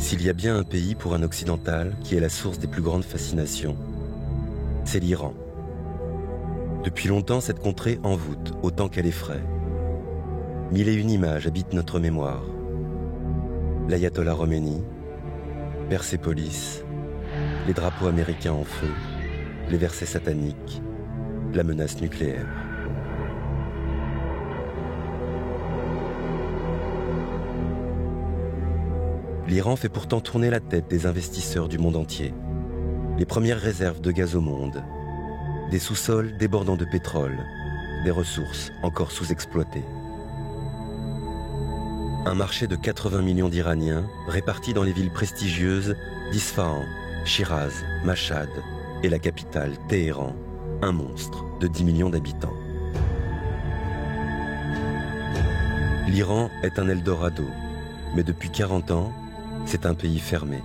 S'il y a bien un pays pour un occidental qui est la source des plus grandes fascinations, c'est l'Iran. Depuis longtemps, cette contrée envoûte autant qu'elle effraie. 1001 images habitent notre mémoire. L'ayatollah Khomeini, Persépolis, les drapeaux américains en feu, les versets sataniques, la menace nucléaire. L'Iran fait pourtant tourner la tête des investisseurs du monde entier. Les premières réserves de gaz au monde, des sous-sols débordant de pétrole, des ressources encore sous-exploitées. Un marché de 80 millions d'Iraniens répartis dans les villes prestigieuses d'Isfahan, Shiraz, Mashhad et la capitale, Téhéran, un monstre de 10 millions d'habitants. L'Iran est un Eldorado, mais depuis 40 ans, c'est un pays fermé.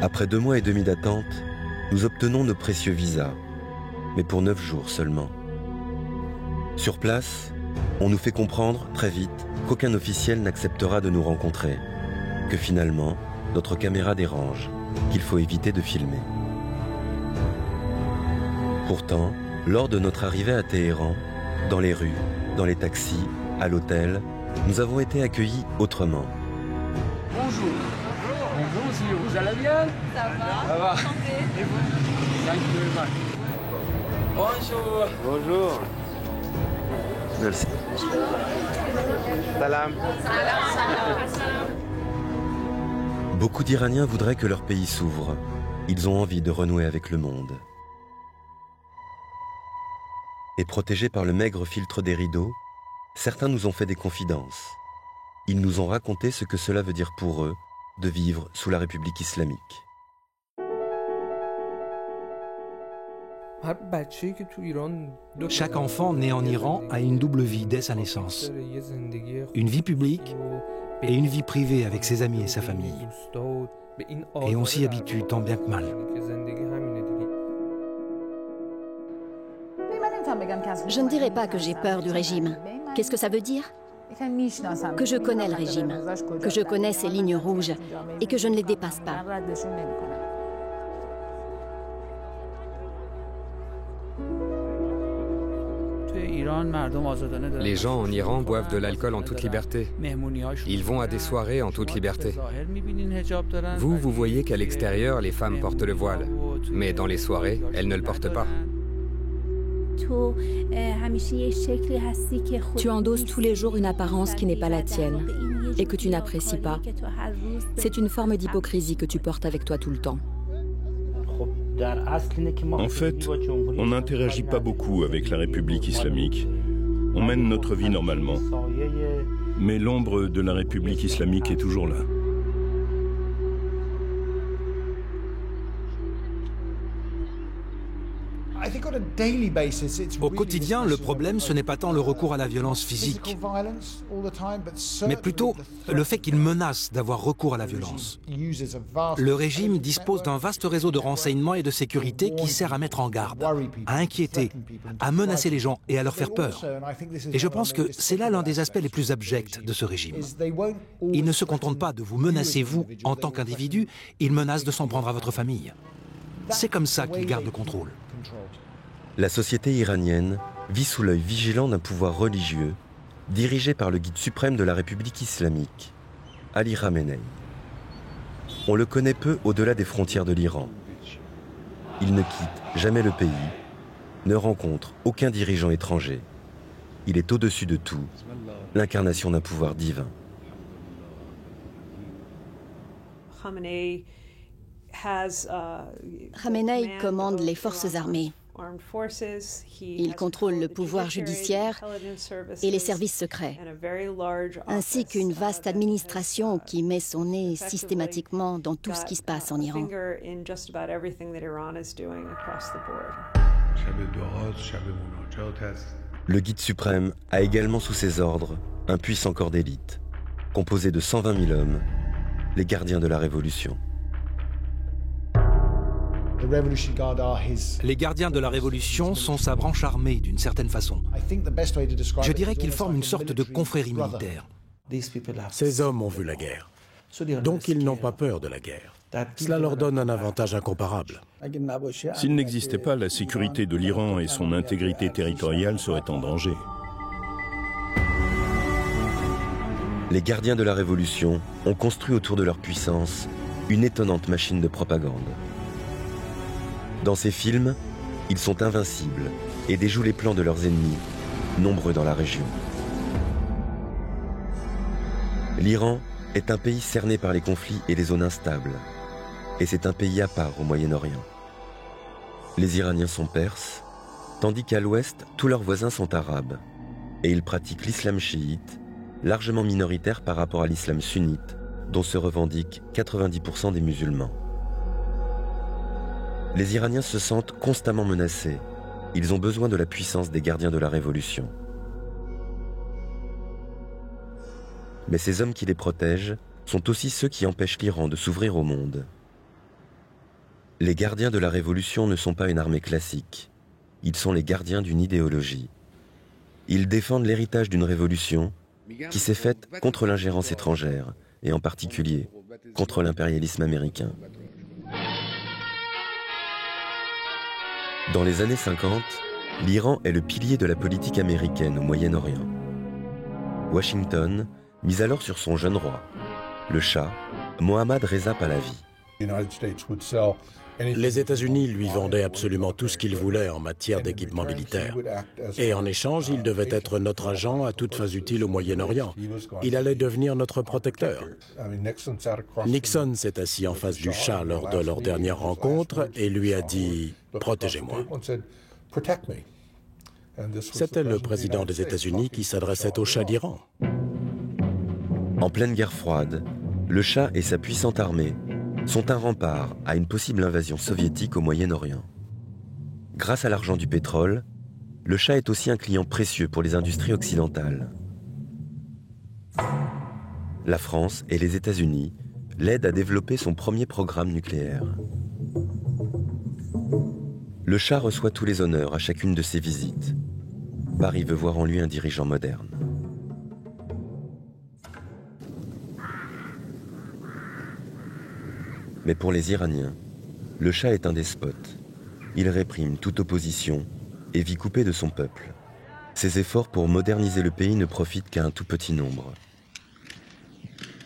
Après 2 mois et demi d'attente, nous obtenons nos précieux visas, mais pour 9 jours seulement. Sur place, on nous fait comprendre très vite qu'aucun officiel n'acceptera de nous rencontrer, que finalement, notre caméra dérange, qu'il faut éviter de filmer. Pourtant, lors de notre arrivée à Téhéran, dans les rues, dans les taxis, à l'hôtel, nous avons été accueillis autrement. Bonjour. Bonjour, monsieur, vous allez bien? Ça va. Ça va. Et vous? Thank you very much. Bonjour. Bonjour. Merci. Salam. Beaucoup d'Iraniens voudraient que leur pays s'ouvre. Ils ont envie de renouer avec le monde. Et protégés par le maigre filtre des rideaux, certains nous ont fait des confidences. Ils nous ont raconté ce que cela veut dire pour eux de vivre sous la République islamique. Chaque enfant né en Iran a une double vie dès sa naissance. Une vie publique et une vie privée avec ses amis et sa famille. Et on s'y habitue tant bien que mal. Je ne dirais pas que j'ai peur du régime. Qu'est-ce que ça veut dire? Que je connais le régime, que je connais ses lignes rouges et que je ne les dépasse pas. Les gens en Iran boivent de l'alcool en toute liberté. Ils vont à des soirées en toute liberté. Vous voyez qu'à l'extérieur, les femmes portent le voile. Mais dans les soirées, elles ne le portent pas. Tu endosses tous les jours une apparence qui n'est pas la tienne et que tu n'apprécies pas. C'est une forme d'hypocrisie que tu portes avec toi tout le temps. En fait, on n'interagit pas beaucoup avec la République islamique. On mène notre vie normalement. Mais l'ombre de la République islamique est toujours là. Au quotidien, le problème, ce n'est pas tant le recours à la violence physique, mais plutôt le fait qu'il menace d'avoir recours à la violence. Le régime dispose d'un vaste réseau de renseignement et de sécurité qui sert à mettre en garde, à inquiéter, à menacer les gens et à leur faire peur. Et je pense que c'est là l'un des aspects les plus abjects de ce régime. Il ne se contente pas de vous menacer, vous, en tant qu'individu, il menace de s'en prendre à votre famille. C'est comme ça qu'il garde le contrôle. La société iranienne vit sous l'œil vigilant d'un pouvoir religieux dirigé par le guide suprême de la République islamique, Ali Khamenei. On le connaît peu au-delà des frontières de l'Iran. Il ne quitte jamais le pays, ne rencontre aucun dirigeant étranger. Il est au-dessus de tout, l'incarnation d'un pouvoir divin. Khamenei commande les forces armées. Il contrôle le pouvoir judiciaire et les services secrets, ainsi qu'une vaste administration qui met son nez systématiquement dans tout ce qui se passe en Iran. Le guide suprême a également sous ses ordres un puissant corps d'élite, composé de 120 000 hommes, les gardiens de la Révolution. Les gardiens de la Révolution sont sa branche armée, d'une certaine façon. Je dirais qu'ils forment une sorte de confrérie militaire. Ces hommes ont vu la guerre, donc ils n'ont pas peur de la guerre. Cela leur donne un avantage incomparable. S'il n'existait pas, la sécurité de l'Iran et son intégrité territoriale seraient en danger. Les gardiens de la Révolution ont construit autour de leur puissance une étonnante machine de propagande. Dans ces films, ils sont invincibles et déjouent les plans de leurs ennemis, nombreux dans la région. L'Iran est un pays cerné par les conflits et les zones instables. Et c'est un pays à part au Moyen-Orient. Les Iraniens sont perses, tandis qu'à l'ouest, tous leurs voisins sont arabes. Et ils pratiquent l'islam chiite, largement minoritaire par rapport à l'islam sunnite, dont se revendiquent 90% des musulmans. Les Iraniens se sentent constamment menacés. Ils ont besoin de la puissance des gardiens de la Révolution. Mais ces hommes qui les protègent sont aussi ceux qui empêchent l'Iran de s'ouvrir au monde. Les gardiens de la Révolution ne sont pas une armée classique. Ils sont les gardiens d'une idéologie. Ils défendent l'héritage d'une révolution qui s'est faite contre l'ingérence étrangère, et en particulier contre l'impérialisme américain. Dans les années 50, l'Iran est le pilier de la politique américaine au Moyen-Orient. Washington mise alors sur son jeune roi, le Shah, Mohammad Reza Pahlavi. Les États-Unis lui vendaient absolument tout ce qu'il voulait en matière d'équipement militaire. Et en échange, il devait être notre agent à toutes fins utiles au Moyen-Orient. Il allait devenir notre protecteur. Nixon s'est assis en face du Shah lors de leur dernière rencontre et lui a dit « Protégez-moi ». C'était le président des États-Unis qui s'adressait au Shah d'Iran. En pleine guerre froide, le Shah et sa puissante armée sont un rempart à une possible invasion soviétique au Moyen-Orient. Grâce à l'argent du pétrole, le Shah est aussi un client précieux pour les industries occidentales. La France et les États-Unis l'aident à développer son premier programme nucléaire. Le Shah reçoit tous les honneurs à chacune de ses visites. Paris veut voir en lui un dirigeant moderne. Mais pour les Iraniens, le Shah est un despote. Il réprime toute opposition et vit coupé de son peuple. Ses efforts pour moderniser le pays ne profitent qu'à un tout petit nombre.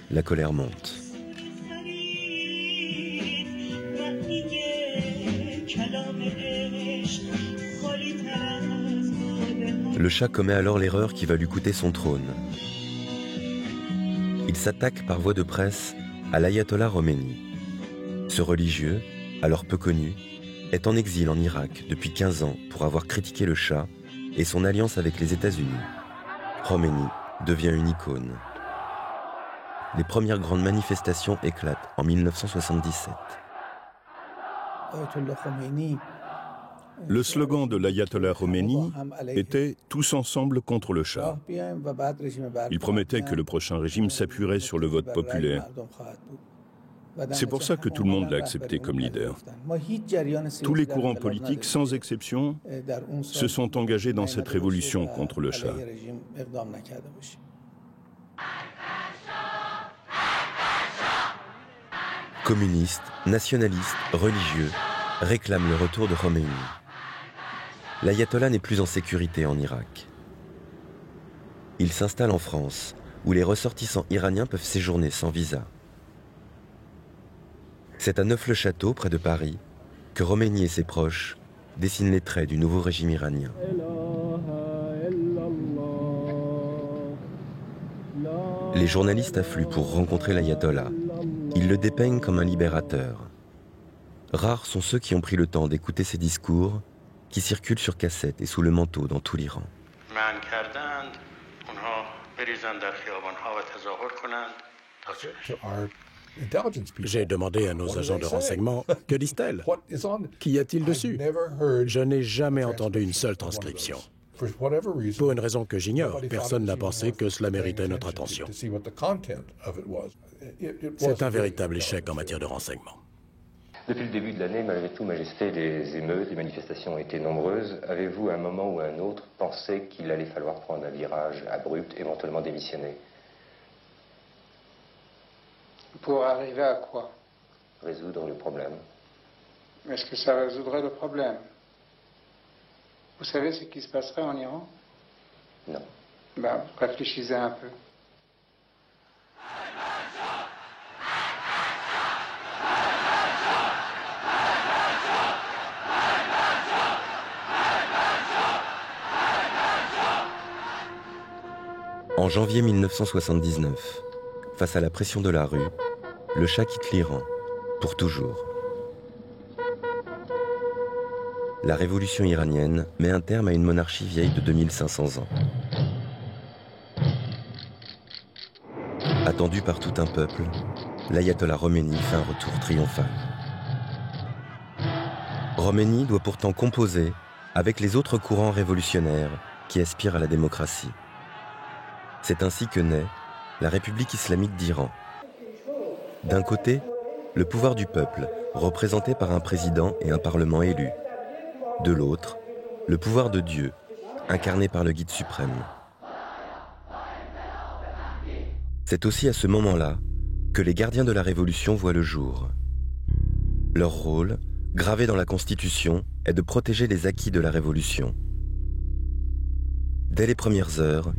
La colère monte. Le Shah commet alors l'erreur qui va lui coûter son trône. Il s'attaque par voie de presse à l'ayatollah Khomeini. Ce religieux, alors peu connu, est en exil en Irak depuis 15 ans pour avoir critiqué le Shah et son alliance avec les États-Unis. Khomeini devient une icône. Les premières grandes manifestations éclatent en 1977. Le slogan de l'ayatollah Khomeini était « Tous ensemble contre le Shah ». Il promettait que le prochain régime s'appuierait sur le vote populaire. C'est pour ça que tout le monde l'a accepté comme leader. Tous les courants politiques, sans exception, se sont engagés dans cette révolution contre le Shah. Communistes, nationalistes, religieux réclament le retour de Khomeini. L'ayatollah n'est plus en sécurité en Irak. Il s'installe en France, où les ressortissants iraniens peuvent séjourner sans visa. C'est à Neuf-le-Château, près de Paris, que Khomeini et ses proches dessinent les traits du nouveau régime iranien. Les journalistes affluent pour rencontrer l'ayatollah. Ils le dépeignent comme un libérateur. Rares sont ceux qui ont pris le temps d'écouter ses discours, qui circulent sur cassette et sous le manteau dans tout l'Iran. J'ai demandé à nos agents de renseignement, que disent-elles? Qu'y a-t-il dessus? Je n'ai jamais entendu une seule transcription. Pour une raison que j'ignore, personne n'a pensé que cela méritait notre attention. C'est un véritable échec en matière de renseignement. Depuis le début de l'année, malgré tout, Majesté, les émeutes, les manifestations ont été nombreuses. Avez-vous, à un moment ou à un autre, pensé qu'il allait falloir prendre un virage abrupt, éventuellement démissionner? Pour arriver à quoi? Résoudre le problème. Est-ce que ça résoudrait le problème? Vous savez ce qui se passerait en Iran? Non. Ben, réfléchissez un peu. En janvier 1979, face à la pression de la rue, le Shah quitte l'Iran, pour toujours. La révolution iranienne met un terme à une monarchie vieille de 2500 ans. Attendu par tout un peuple, l'ayatollah Khomeini fait un retour triomphal. Khomeini doit pourtant composer avec les autres courants révolutionnaires qui aspirent à la démocratie. C'est ainsi que naît la République islamique d'Iran. D'un côté, le pouvoir du peuple, représenté par un président et un parlement élu. De l'autre, le pouvoir de Dieu, incarné par le guide suprême. C'est aussi à ce moment-là que les gardiens de la Révolution voient le jour. Leur rôle, gravé dans la Constitution, est de protéger les acquis de la Révolution. Dès les premières heures,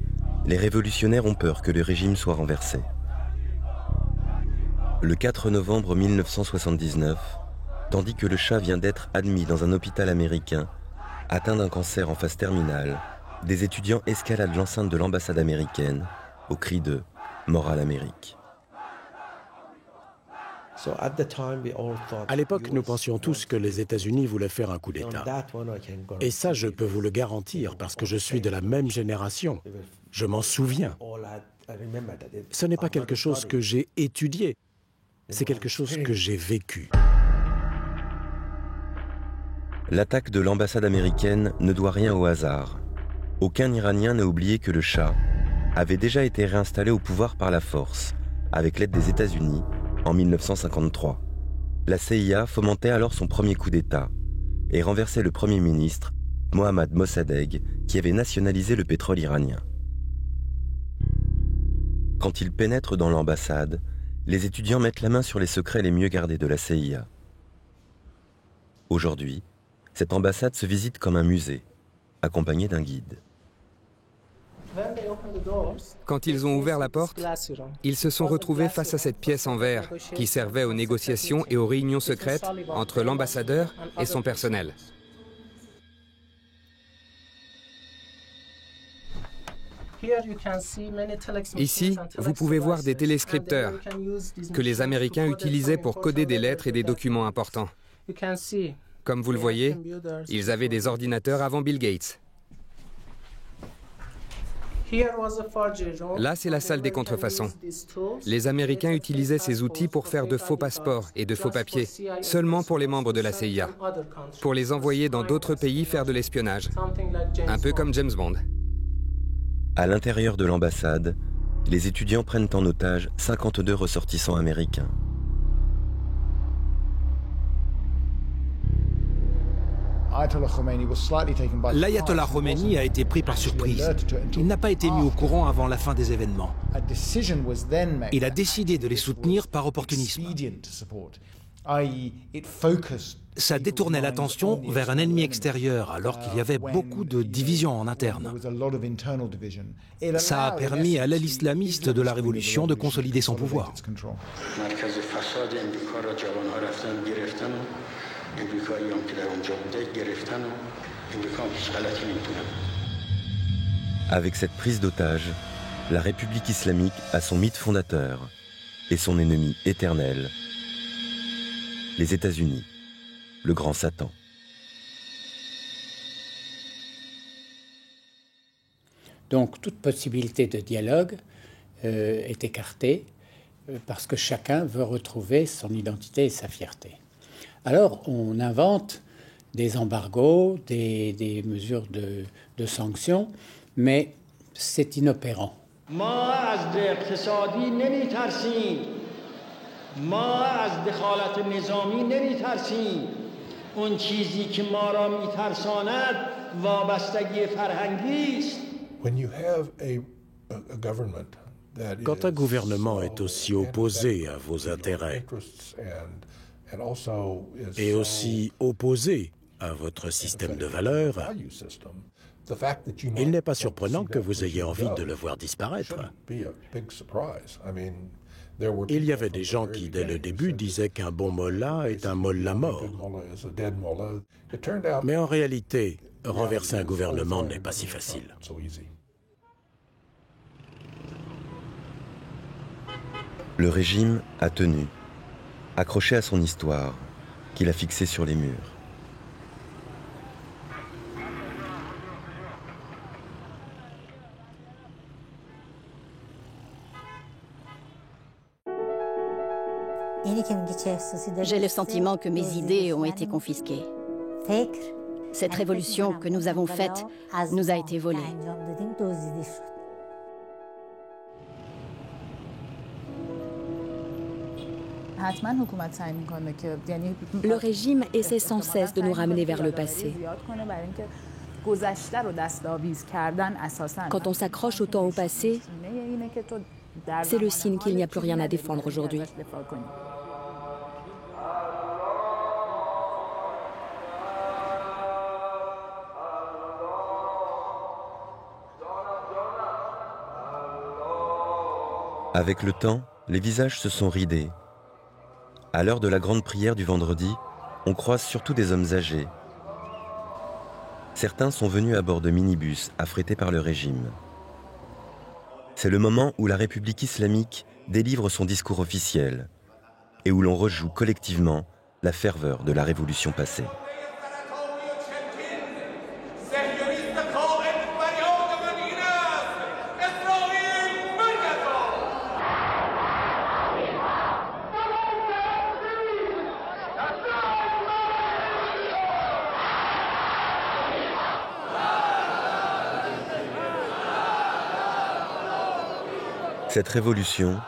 les révolutionnaires ont peur que le régime soit renversé. Le 4 novembre 1979, tandis que le Shah vient d'être admis dans un hôpital américain, atteint d'un cancer en phase terminale, des étudiants escaladent l'enceinte de l'ambassade américaine au cri de « Mort à l'Amérique ». À l'époque, nous pensions tous que les États-Unis voulaient faire un coup d'État. Et ça, je peux vous le garantir, parce que je suis de la même génération. Je m'en souviens. Ce n'est pas quelque chose que j'ai étudié, c'est quelque chose que j'ai vécu. L'attaque de l'ambassade américaine ne doit rien au hasard. Aucun Iranien n'a oublié que le Shah avait déjà été réinstallé au pouvoir par la force, avec l'aide des États-Unis, en 1953. La CIA fomentait alors son premier coup d'État et renversait le Premier ministre, Mohammad Mossadegh, qui avait nationalisé le pétrole iranien. Quand ils pénètrent dans l'ambassade, les étudiants mettent la main sur les secrets les mieux gardés de la CIA. Aujourd'hui, cette ambassade se visite comme un musée, accompagné d'un guide. Quand ils ont ouvert la porte, ils se sont retrouvés face à cette pièce en verre qui servait aux négociations et aux réunions secrètes entre l'ambassadeur et son personnel. Ici, vous pouvez voir des téléscripteurs que les Américains utilisaient pour coder des lettres et des documents importants. Comme vous le voyez, ils avaient des ordinateurs avant Bill Gates. Là, c'est la salle des contrefaçons. Les Américains utilisaient ces outils pour faire de faux passeports et de faux papiers, seulement pour les membres de la CIA, pour les envoyer dans d'autres pays faire de l'espionnage, un peu comme James Bond. À l'intérieur de l'ambassade, les étudiants prennent en otage 52 ressortissants américains. L'ayatollah Khomeini a été pris par surprise. Il n'a pas été mis au courant avant la fin des événements. Il a décidé de les soutenir par opportunisme. Ça détournait l'attention vers un ennemi extérieur, alors qu'il y avait beaucoup de divisions en interne. Ça a permis à l'aile islamiste de la révolution de consolider son pouvoir. Avec cette prise d'otage, la République islamique a son mythe fondateur et son ennemi éternel, les États-Unis, le grand Satan. Donc toute possibilité de dialogue est écartée parce que chacun veut retrouver son identité et sa fierté. Alors on invente des embargos, des mesures de sanctions, mais c'est inopérant. When you have a government Quand un gouvernement est aussi opposé à vos intérêts et aussi opposé à votre système de valeurs, il n'est pas surprenant que vous ayez envie de le voir disparaître. Il y avait des gens qui, dès le début, disaient qu'un bon mollah est un mollah mort. Mais en réalité, renverser un gouvernement n'est pas si facile. Le régime a tenu, accroché à son histoire, qu'il a fixée sur les murs. J'ai le sentiment que mes idées ont été confisquées. Cette révolution que nous avons faite nous a été volée. Le régime essaie sans cesse de nous ramener vers le passé. Quand on s'accroche autant au passé, c'est le signe qu'il n'y a plus rien à défendre aujourd'hui. Avec le temps, les visages se sont ridés. À l'heure de la grande prière du vendredi, on croise surtout des hommes âgés. Certains sont venus à bord de minibus affrétés par le régime. C'est le moment où la République islamique délivre son discours officiel et où l'on rejoue collectivement la ferveur de la révolution passée. Cette révolution,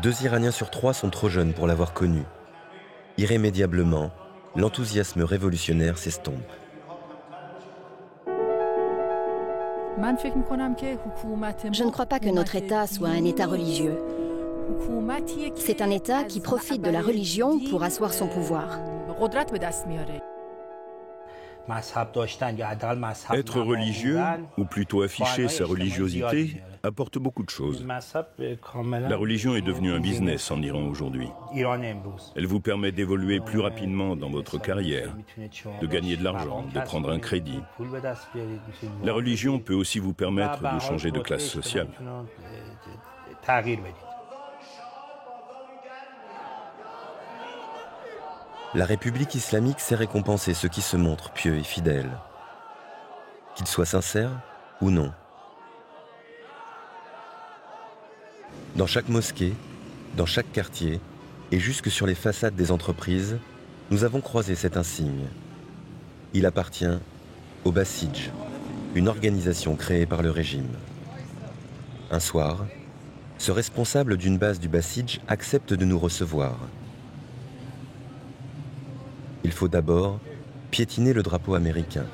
2 Iraniens sur 3 sont trop jeunes pour l'avoir connue. Irrémédiablement, l'enthousiasme révolutionnaire s'estompe. Je ne crois pas que notre État soit un État religieux. C'est un État qui profite de la religion pour asseoir son pouvoir. Être religieux, ou plutôt afficher sa religiosité, apporte beaucoup de choses. La religion est devenue un business en Iran aujourd'hui. Elle vous permet d'évoluer plus rapidement dans votre carrière, de gagner de l'argent, de prendre un crédit. La religion peut aussi vous permettre de changer de classe sociale. La République islamique sait récompenser ceux qui se montrent pieux et fidèles, qu'ils soient sincères ou non. Dans chaque mosquée, dans chaque quartier et jusque sur les façades des entreprises, nous avons croisé cet insigne. Il appartient au Basij, une organisation créée par le régime. Un soir, ce responsable d'une base du Basij accepte de nous recevoir. Il faut d'abord piétiner le drapeau américain.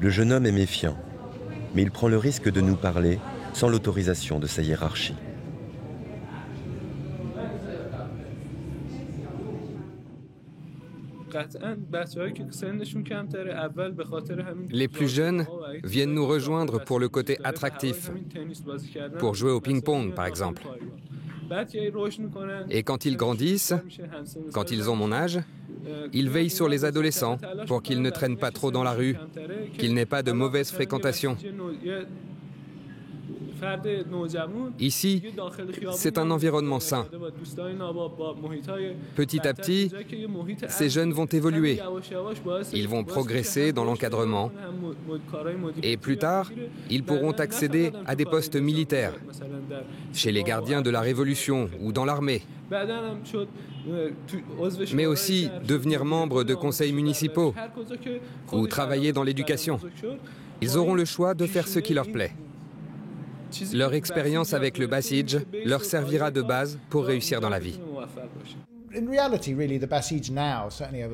Le jeune homme est méfiant, mais il prend le risque de nous parler sans l'autorisation de sa hiérarchie. Les plus jeunes viennent nous rejoindre pour le côté attractif, pour jouer au ping-pong par exemple. Et quand ils grandissent, quand ils ont mon âge, ils veillent sur les adolescents pour qu'ils ne traînent pas trop dans la rue, qu'ils n'aient pas de mauvaise fréquentation. Ici, c'est un environnement sain. Petit à petit, ces jeunes vont évoluer. Ils vont progresser dans l'encadrement. Et plus tard, ils pourront accéder à des postes militaires, chez les gardiens de la Révolution ou dans l'armée. Mais aussi devenir membres de conseils municipaux ou travailler dans l'éducation. Ils auront le choix de faire ce qui leur plaît. Leur expérience avec le Basij leur servira de base pour réussir dans la vie.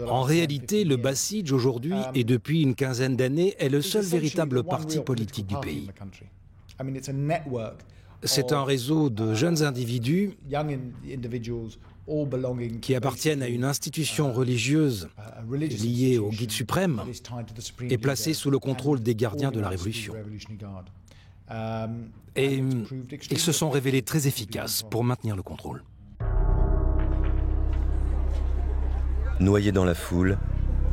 En réalité, le Basij aujourd'hui, et depuis une quinzaine d'années, est le seul véritable parti politique du pays. C'est un réseau de jeunes individus qui appartiennent à une institution religieuse liée au guide suprême et placée sous le contrôle des gardiens de la Révolution. Et ils se sont révélés très efficaces pour maintenir le contrôle. Noyés dans la foule,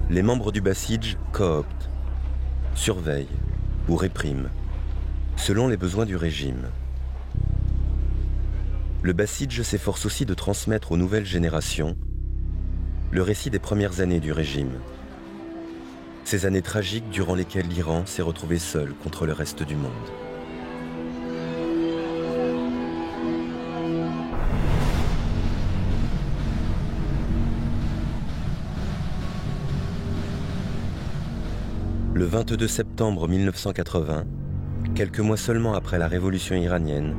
les membres du Basij cooptent, surveillent ou répriment, selon les besoins du régime. Le Basij s'efforce aussi de transmettre aux nouvelles générations le récit des premières années du régime. Ces années tragiques durant lesquelles l'Iran s'est retrouvé seul contre le reste du monde. Le 22 septembre 1980, quelques mois seulement après la révolution iranienne,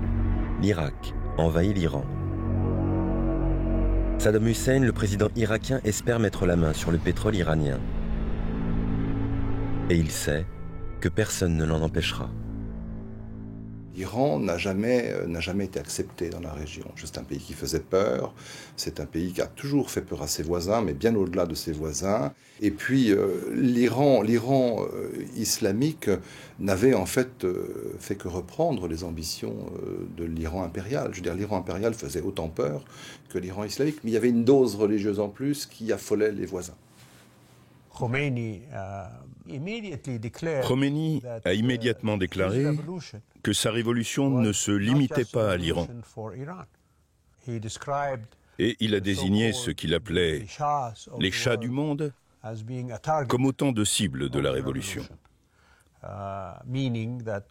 l'Irak envahit l'Iran. Saddam Hussein, le président irakien, espère mettre la main sur le pétrole iranien. Et il sait que personne ne l'en empêchera. L'Iran n'a jamais été accepté dans la région. C'est un pays qui faisait peur, c'est un pays qui a toujours fait peur à ses voisins, mais bien au-delà de ses voisins. Et puis l'Iran islamique n'avait en fait fait que reprendre les ambitions de l'Iran impérial. Je veux dire, l'Iran impérial faisait autant peur que l'Iran islamique, mais il y avait une dose religieuse en plus qui affolait les voisins. Khomeini a immédiatement déclaré que sa révolution ne se limitait pas à l'Iran. Et il a désigné ce qu'il appelait les chats du monde comme autant de cibles de la révolution.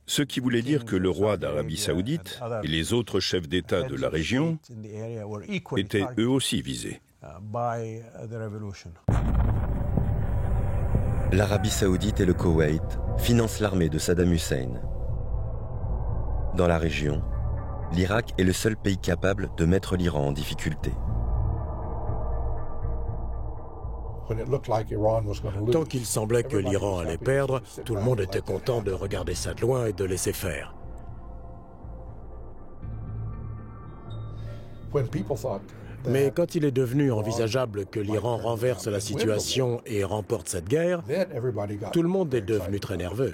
Ce qui voulait dire que le roi d'Arabie saoudite et les autres chefs d'État de la région étaient eux aussi visés. L'Arabie saoudite et le Koweït financent l'armée de Saddam Hussein. Dans la région, l'Irak est le seul pays capable de mettre l'Iran en difficulté. Tant qu'il semblait que l'Iran allait perdre, tout le monde était content de regarder ça de loin et de laisser faire. Mais quand il est devenu envisageable que l'Iran renverse la situation et remporte cette guerre, tout le monde est devenu très nerveux.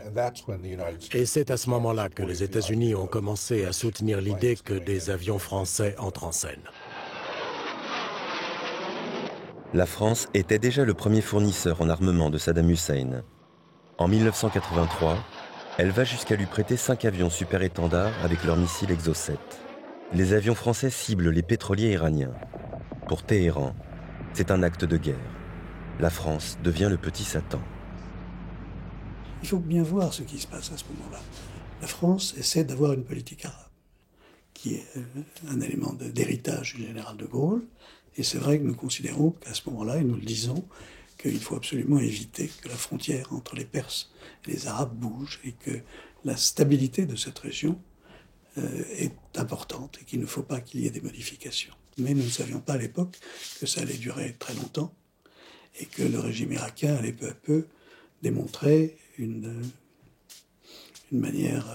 Et c'est à ce moment-là que les États-Unis ont commencé à soutenir l'idée que des avions français entrent en scène. La France était déjà le premier fournisseur en armement de Saddam Hussein. En 1983, elle va jusqu'à lui prêter 5 avions super-étendards avec leurs missiles Exocet. Les avions français ciblent les pétroliers iraniens. Pour Téhéran, c'est un acte de guerre. La France devient le petit Satan. Il faut bien voir ce qui se passe à ce moment-là. La France essaie d'avoir une politique arabe, qui est un élément d'héritage du général de Gaulle. Et c'est vrai que nous considérons qu'à ce moment-là, et nous le disons, qu'il faut absolument éviter que la frontière entre les Perses et les Arabes bouge et que la stabilité de cette région est importante et qu'il ne faut pas qu'il y ait des modifications. Mais nous ne savions pas à l'époque que ça allait durer très longtemps et que le régime irakien allait peu à peu démontrer une manière,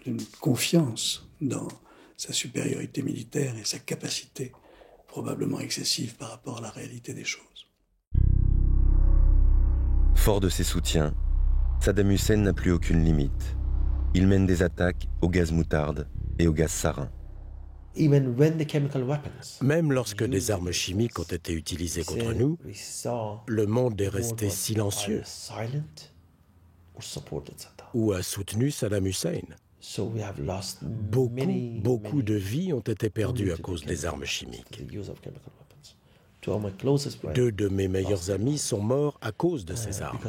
une confiance dans sa supériorité militaire et sa capacité probablement excessive par rapport à la réalité des choses. Fort de ses soutiens, Saddam Hussein n'a plus aucune limite. Il mène des attaques au gaz moutarde et au gaz sarin. Même lorsque des armes chimiques ont été utilisées contre nous, le monde est resté silencieux ou a soutenu Saddam Hussein. Beaucoup de vies ont été perdues à cause des armes chimiques. 2 de mes meilleurs amis sont morts à cause de ces armes.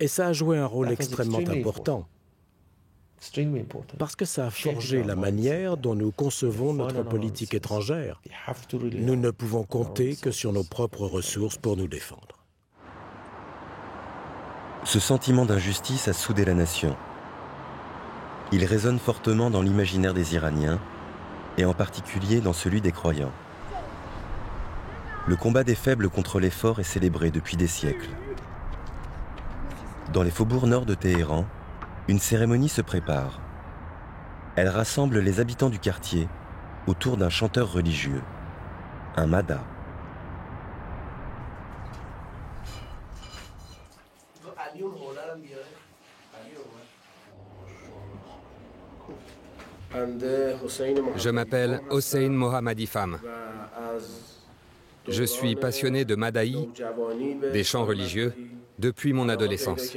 Et ça a joué un rôle extrêmement important, parce que ça a forgé la manière dont nous concevons notre politique étrangère. Nous ne pouvons compter que sur nos propres ressources pour nous défendre. Ce sentiment d'injustice a soudé la nation. Il résonne fortement dans l'imaginaire des Iraniens et en particulier dans celui des croyants. Le combat des faibles contre les forts est célébré depuis des siècles. Dans les faubourgs nord de Téhéran, une cérémonie se prépare. Elle rassemble les habitants du quartier autour d'un chanteur religieux, un mada. Je m'appelle Hossein Mohammadi Fam. Je suis passionné de Madaï, des chants religieux, depuis mon adolescence.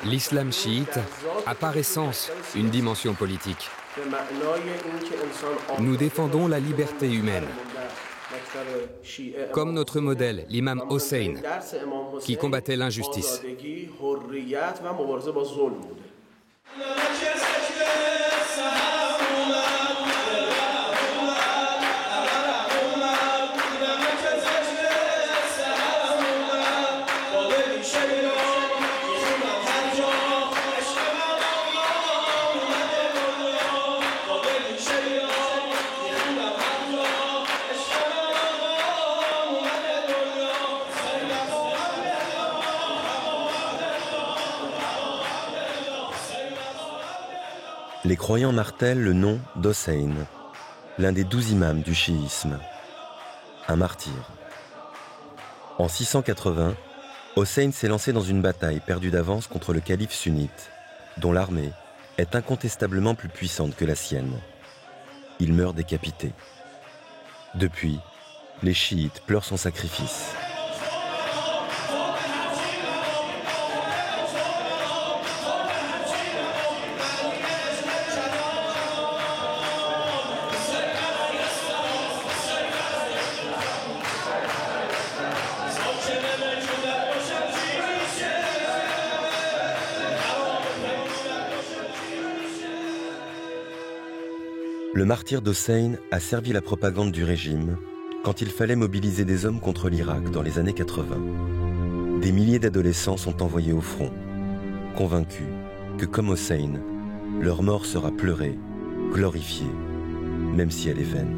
L'islam chiite a par essence une dimension politique. Nous défendons la liberté humaine. Comme notre modèle, l'imam Hossein, qui combattait l'injustice. Les croyants martèlent le nom d'Hossein, l'un des 12 imams du chiisme, un martyr. En 680, Hossein s'est lancé dans une bataille perdue d'avance contre le calife sunnite, dont l'armée est incontestablement plus puissante que la sienne. Il meurt décapité. Depuis, les chiites pleurent son sacrifice. Le martyr d'Hossein a servi la propagande du régime quand il fallait mobiliser des hommes contre l'Irak dans les années 80. Des milliers d'adolescents sont envoyés au front, convaincus que, comme Hossein, leur mort sera pleurée, glorifiée, même si elle est vaine.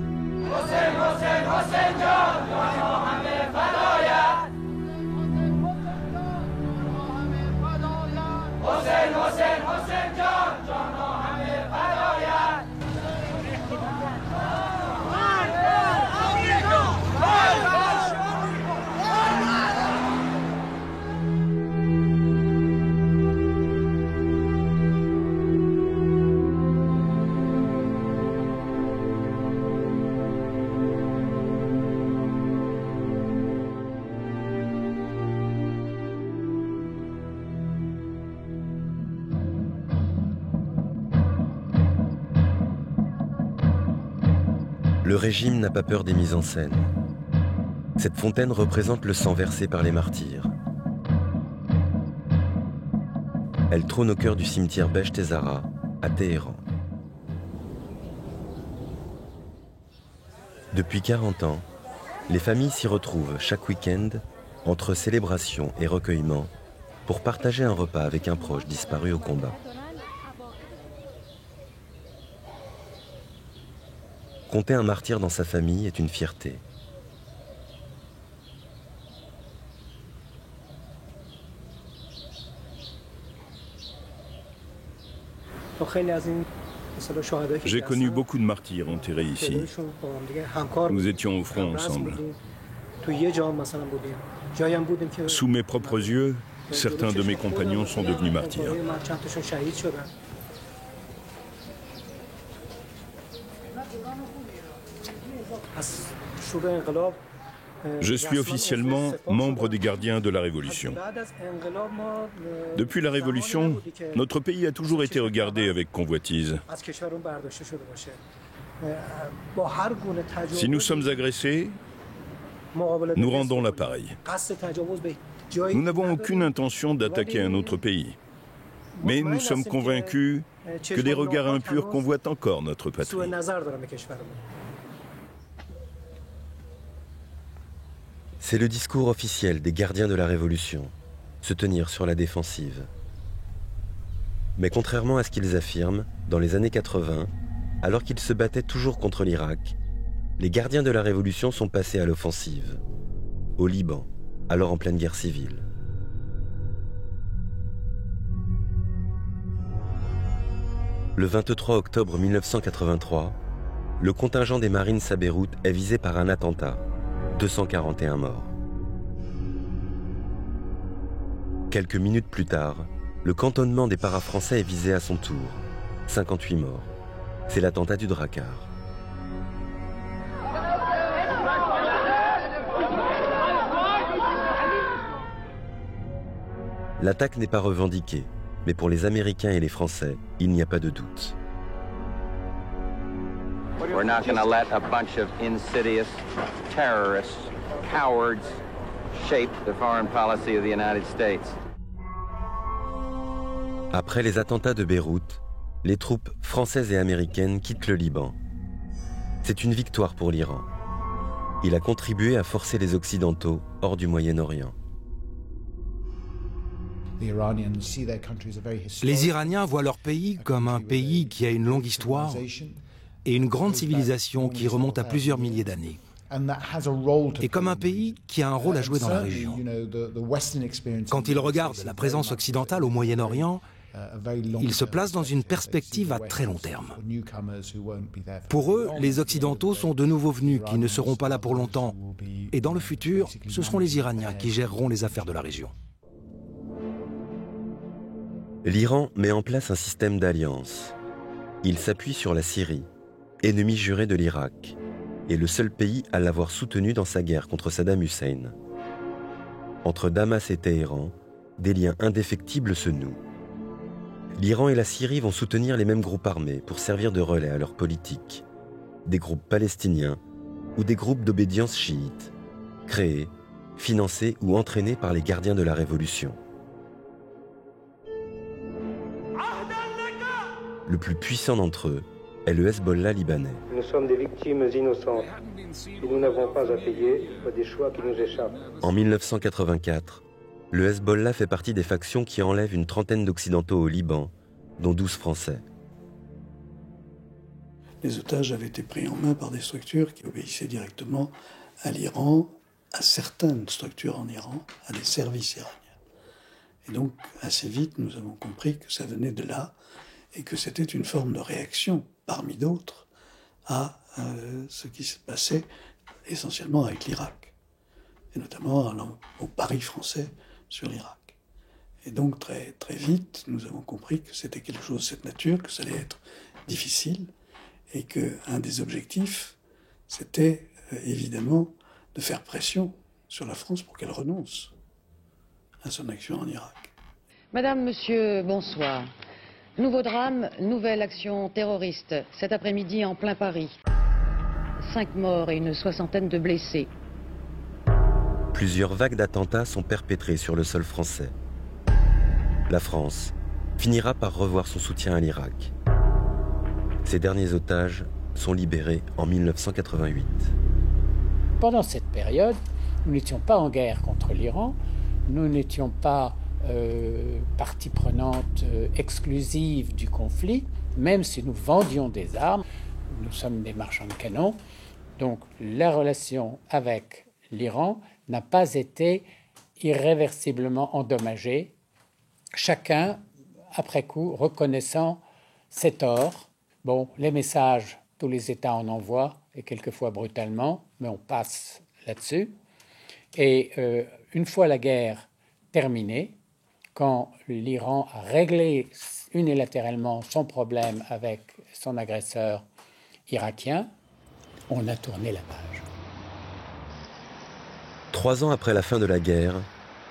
Le régime n'a pas peur des mises en scène. Cette fontaine représente le sang versé par les martyrs. Elle trône au cœur du cimetière Besht Zahra, à Téhéran. Depuis 40 ans, les familles s'y retrouvent chaque week-end, entre célébration et recueillement, pour partager un repas avec un proche disparu au combat. Compter un martyr dans sa famille est une fierté. J'ai connu beaucoup de martyrs enterrés ici. Nous étions au front ensemble. Sous mes propres yeux, certains de mes compagnons sont devenus martyrs. Je suis officiellement membre des gardiens de la Révolution. Depuis la Révolution, notre pays a toujours été regardé avec convoitise. Si nous sommes agressés, nous rendons l'appareil. Nous n'avons aucune intention d'attaquer un autre pays. Mais nous sommes convaincus que des regards impurs convoitent encore notre patrie. C'est le discours officiel des gardiens de la Révolution, se tenir sur la défensive. Mais contrairement à ce qu'ils affirment, dans les années 80, alors qu'ils se battaient toujours contre l'Irak, les gardiens de la Révolution sont passés à l'offensive, au Liban, alors en pleine guerre civile. Le 23 octobre 1983, le contingent des Marines à Beyrouth est visé par un attentat, 241 morts. Quelques minutes plus tard, le cantonnement des para-français est visé à son tour, 58 morts. C'est l'attentat du Drakkar. L'attaque n'est pas revendiquée, mais pour les Américains et les Français, il n'y a pas de doute. We're not going to let a bunch of insidious terrorists, cowards, shape the foreign policy of the United States. Après les attentats de Beyrouth, les troupes françaises et américaines quittent le Liban. C'est une victoire pour l'Iran. Il a contribué à forcer les Occidentaux hors du Moyen-Orient. Les Iraniens voient leur pays comme un pays qui a une longue histoire et une grande civilisation qui remonte à plusieurs milliers d'années. Et comme un pays qui a un rôle à jouer dans la région. Quand ils regardent la présence occidentale au Moyen-Orient, ils se placent dans une perspective à très long terme. Pour eux, les Occidentaux sont de nouveaux venus qui ne seront pas là pour longtemps. Et dans le futur, ce seront les Iraniens qui géreront les affaires de la région. L'Iran met en place un système d'alliance. Il s'appuie sur la Syrie, ennemi juré de l'Irak, et le seul pays à l'avoir soutenu dans sa guerre contre Saddam Hussein. Entre Damas et Téhéran, des liens indéfectibles se nouent. L'Iran et la Syrie vont soutenir les mêmes groupes armés pour servir de relais à leur politique. Des groupes palestiniens ou des groupes d'obédience chiite, créés, financés ou entraînés par les gardiens de la Révolution. Le plus puissant d'entre eux est le Hezbollah libanais. Nous sommes des victimes innocentes. Si nous n'avons pas à payer pour des choix qui nous échappent. En 1984, le Hezbollah fait partie des factions qui enlèvent une trentaine d'Occidentaux au Liban, dont 12 Français. Les otages avaient été pris en main par des structures qui obéissaient directement à l'Iran, à certaines structures en Iran, à des services iraniens. Et donc, assez vite, nous avons compris que ça venait de là et que c'était une forme de réaction, parmi d'autres, à ce qui se passait essentiellement avec l'Irak, et notamment au pari français sur l'Irak. Et donc, très, très vite, nous avons compris que c'était quelque chose de cette nature, que ça allait être difficile, et qu'un des objectifs, c'était évidemment de faire pression sur la France pour qu'elle renonce à son action en Irak. Madame, monsieur, bonsoir. Nouveau drame, nouvelle action terroriste, cet après-midi en plein Paris. 5 morts et une 60aine de blessés. Plusieurs vagues d'attentats sont perpétrées sur le sol français. La France finira par revoir son soutien à l'Irak. Ces derniers otages sont libérés en 1988. Pendant cette période, nous n'étions pas en guerre contre l'Iran, nous n'étions pas partie prenante exclusive du conflit, même si nous vendions des armes, nous sommes des marchands de canons. Donc la relation avec l'Iran n'a pas été irréversiblement endommagée, chacun, après coup, reconnaissant ses torts. Bon, les messages, tous les États en envoient, et quelquefois brutalement, mais on passe là-dessus. Et une fois la guerre terminée, quand l'Iran a réglé unilatéralement son problème avec son agresseur irakien, on a tourné la page. 3 ans après la fin de la guerre,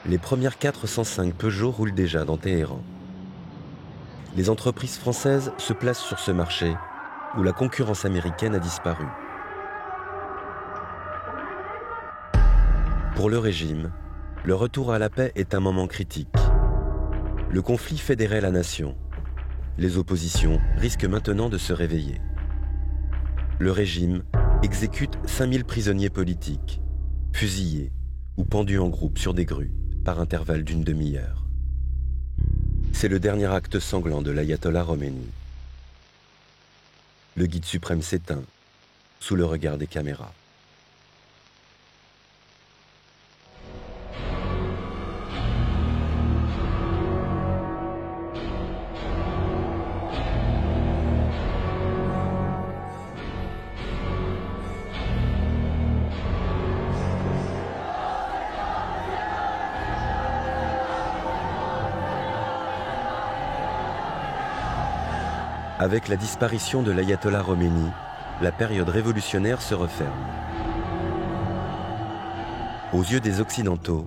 les premières 405 Peugeot roulent déjà dans Téhéran. Les entreprises françaises se placent sur ce marché où la concurrence américaine a disparu. Pour le régime, le retour à la paix est un moment critique. Le conflit fédérait la nation. Les oppositions risquent maintenant de se réveiller. Le régime exécute 5000 prisonniers politiques, fusillés ou pendus en groupe sur des grues par intervalle d'une demi-heure. C'est le dernier acte sanglant de l'ayatollah Khomeini. Le guide suprême s'éteint sous le regard des caméras. Avec la disparition de l'ayatollah Khomeini, la période révolutionnaire se referme. Aux yeux des Occidentaux,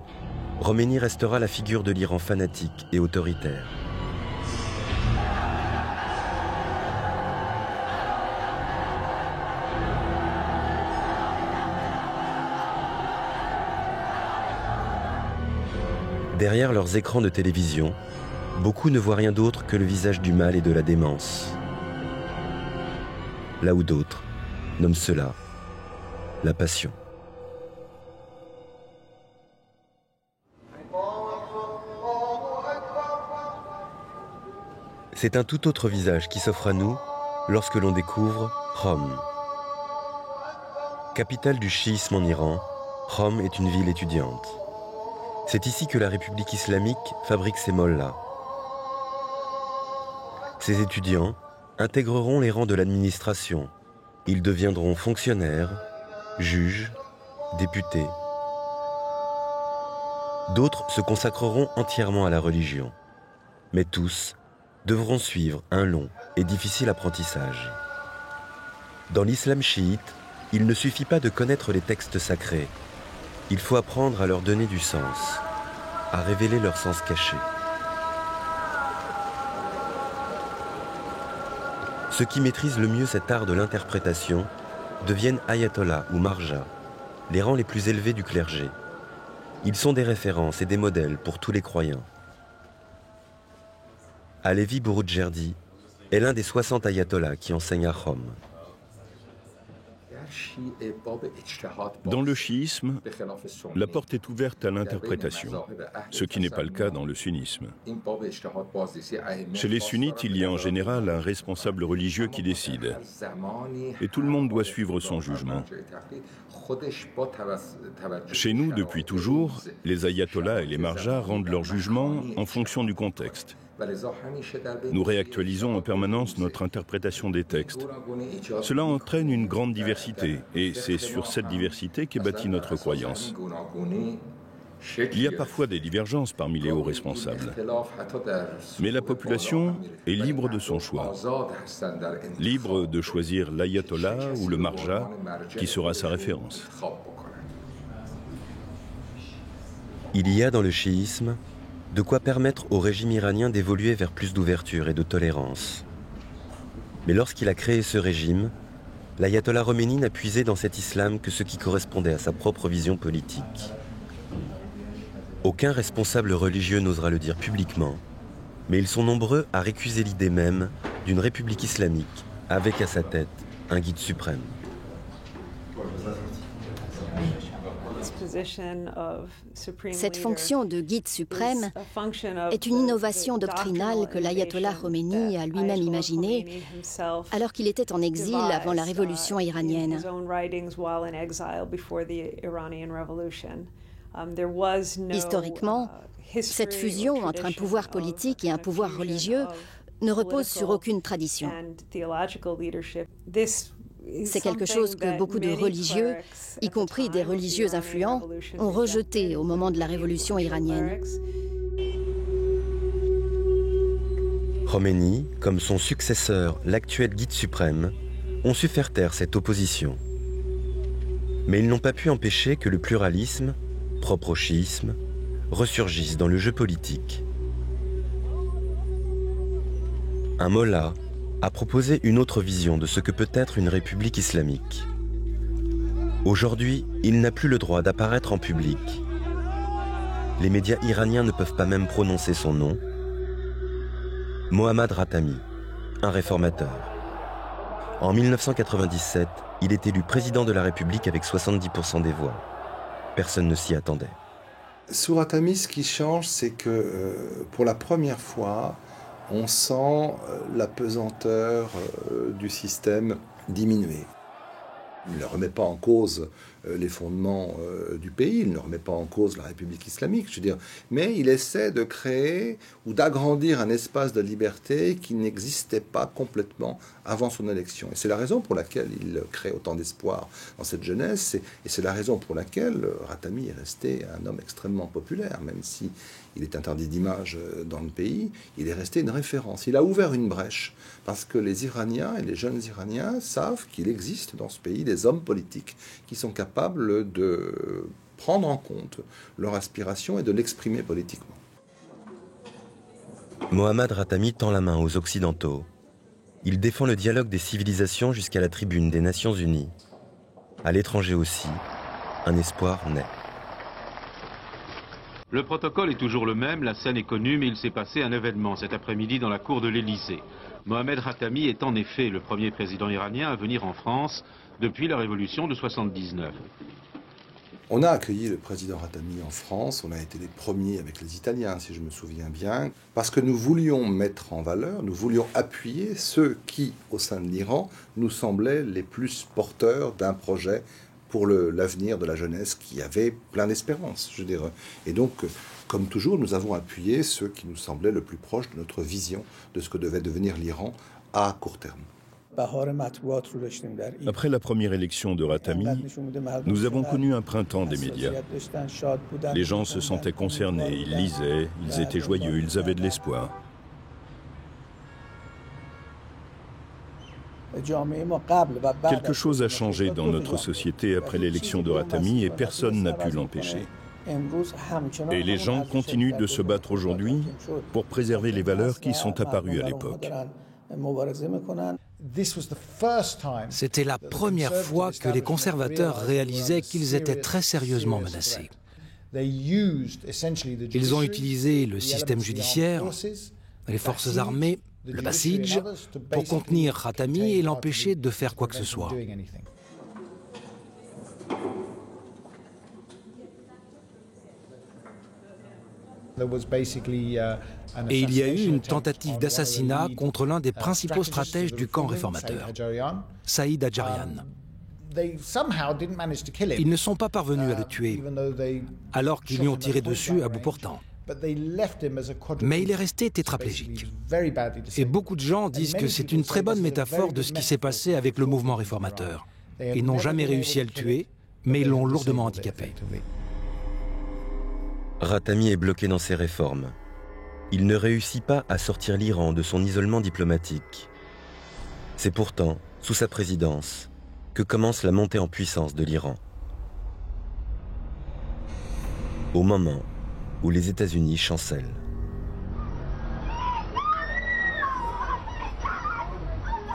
Khomeini restera la figure de l'Iran fanatique et autoritaire. Derrière leurs écrans de télévision, beaucoup ne voient rien d'autre que le visage du mal et de la démence. Là où d'autres nomment cela la passion. C'est un tout autre visage qui s'offre à nous lorsque l'on découvre Qom. Capitale du chiisme en Iran, Qom est une ville étudiante. C'est ici que la République islamique fabrique ses mollahs. Ces étudiants intégreront les rangs de l'administration. Ils deviendront fonctionnaires, juges, députés. D'autres se consacreront entièrement à la religion. Mais tous devront suivre un long et difficile apprentissage. Dans l'islam chiite, il ne suffit pas de connaître les textes sacrés. Il faut apprendre à leur donner du sens, à révéler leur sens caché. Ceux qui maîtrisent le mieux cet art de l'interprétation deviennent ayatollahs ou marjas, les rangs les plus élevés du clergé. Ils sont des références et des modèles pour tous les croyants. Alevi Bouroudjerdi est l'un des 60 ayatollahs qui enseignent à Qom. Dans le chiisme, la porte est ouverte à l'interprétation, ce qui n'est pas le cas dans le sunnisme. Chez les sunnites, il y a en général un responsable religieux qui décide, et tout le monde doit suivre son jugement. Chez nous, depuis toujours, les ayatollahs et les marjas rendent leur jugement en fonction du contexte. Nous réactualisons en permanence notre interprétation des textes. Cela entraîne une grande diversité, et c'est sur cette diversité qu'est bâtie notre croyance. Il y a parfois des divergences parmi les hauts responsables. Mais la population est libre de son choix, libre de choisir l'ayatollah ou le marja qui sera sa référence. Il y a dans le chiisme de quoi permettre au régime iranien d'évoluer vers plus d'ouverture et de tolérance. Mais lorsqu'il a créé ce régime, l'ayatollah Khomeini n'a puisé dans cet islam que ce qui correspondait à sa propre vision politique. Aucun responsable religieux n'osera le dire publiquement, mais ils sont nombreux à récuser l'idée même d'une république islamique avec à sa tête un guide suprême. Cette fonction de guide suprême est une innovation doctrinale que l'ayatollah Khomeini a lui-même imaginée alors qu'il était en exil avant la révolution iranienne. Historiquement, cette fusion entre un pouvoir politique et un pouvoir religieux ne repose sur aucune tradition. C'est quelque chose que beaucoup de religieux, y compris des religieux influents, ont rejeté au moment de la révolution iranienne. Khomeini, comme son successeur, l'actuel guide suprême, ont su faire taire cette opposition. Mais ils n'ont pas pu empêcher que le pluralisme, propre au chiisme, ressurgisse dans le jeu politique. Un mollah a proposé une autre vision de ce que peut être une république islamique. Aujourd'hui, il n'a plus le droit d'apparaître en public. Les médias iraniens ne peuvent pas même prononcer son nom. Mohammad Ratami, un réformateur. En 1997, il est élu président de la République avec 70% des voix. Personne ne s'y attendait. Sous Khatami, ce qui change, c'est que pour la première fois, on sent la pesanteur du système diminuer. Il ne remet pas en cause les fondements du pays, il ne remet pas en cause la République islamique, je veux dire, mais il essaie de créer ou d'agrandir un espace de liberté qui n'existait pas complètement avant son élection. Et c'est la raison pour laquelle il crée autant d'espoir dans cette jeunesse, et c'est la raison pour laquelle Khatami est resté un homme extrêmement populaire, même si il est interdit d'image dans le pays, il est resté une référence. Il a ouvert une brèche, parce que les Iraniens et les jeunes Iraniens savent qu'il existe dans ce pays des hommes politiques qui sont capables de prendre en compte leur aspiration et de l'exprimer politiquement. Mohammad Khatami tend la main aux Occidentaux. Il défend le dialogue des civilisations jusqu'à la tribune des Nations Unies. À l'étranger aussi, un espoir naît. Le protocole est toujours le même, la scène est connue, mais il s'est passé un événement cet après-midi dans la cour de l'Élysée. Mohammad Khatami est en effet le premier président iranien à venir en France depuis la révolution de 79. On a accueilli le président Khatami en France, on a été les premiers avec les Italiens, si je me souviens bien, parce que nous voulions mettre en valeur, nous voulions appuyer ceux qui, au sein de l'Iran, nous semblaient les plus porteurs d'un projet pour l'avenir de la jeunesse qui avait plein d'espérance, je dirais. Et donc, comme toujours, nous avons appuyé ceux qui nous semblaient le plus proches de notre vision de ce que devait devenir l'Iran à court terme. Après la première élection de Khatami, nous avons connu un printemps des médias. Les gens se sentaient concernés, ils lisaient, ils étaient joyeux, ils avaient de l'espoir. Quelque chose a changé dans notre société après l'élection de Khatami et personne n'a pu l'empêcher. Et les gens continuent de se battre aujourd'hui pour préserver les valeurs qui sont apparues à l'époque. C'était la première fois que les conservateurs réalisaient qu'ils étaient très sérieusement menacés. Ils ont utilisé le système judiciaire, les forces armées, le Basij, pour contenir Khatami et l'empêcher de faire quoi que ce soit. Et il y a eu une tentative d'assassinat contre l'un des principaux stratèges du camp réformateur, Saïd Hajjarian. Ils ne sont pas parvenus à le tuer, alors qu'ils lui ont tiré dessus à bout portant. Mais il est resté tétraplégique. Et beaucoup de gens disent que c'est une très bonne métaphore de ce qui s'est passé avec le mouvement réformateur. Ils n'ont jamais réussi à le tuer, mais ils l'ont lourdement handicapé. Khatami est bloqué dans ses réformes. Il ne réussit pas à sortir l'Iran de son isolement diplomatique. C'est pourtant, sous sa présidence, que commence la montée en puissance de l'Iran. Au moment où les États-Unis chancellent.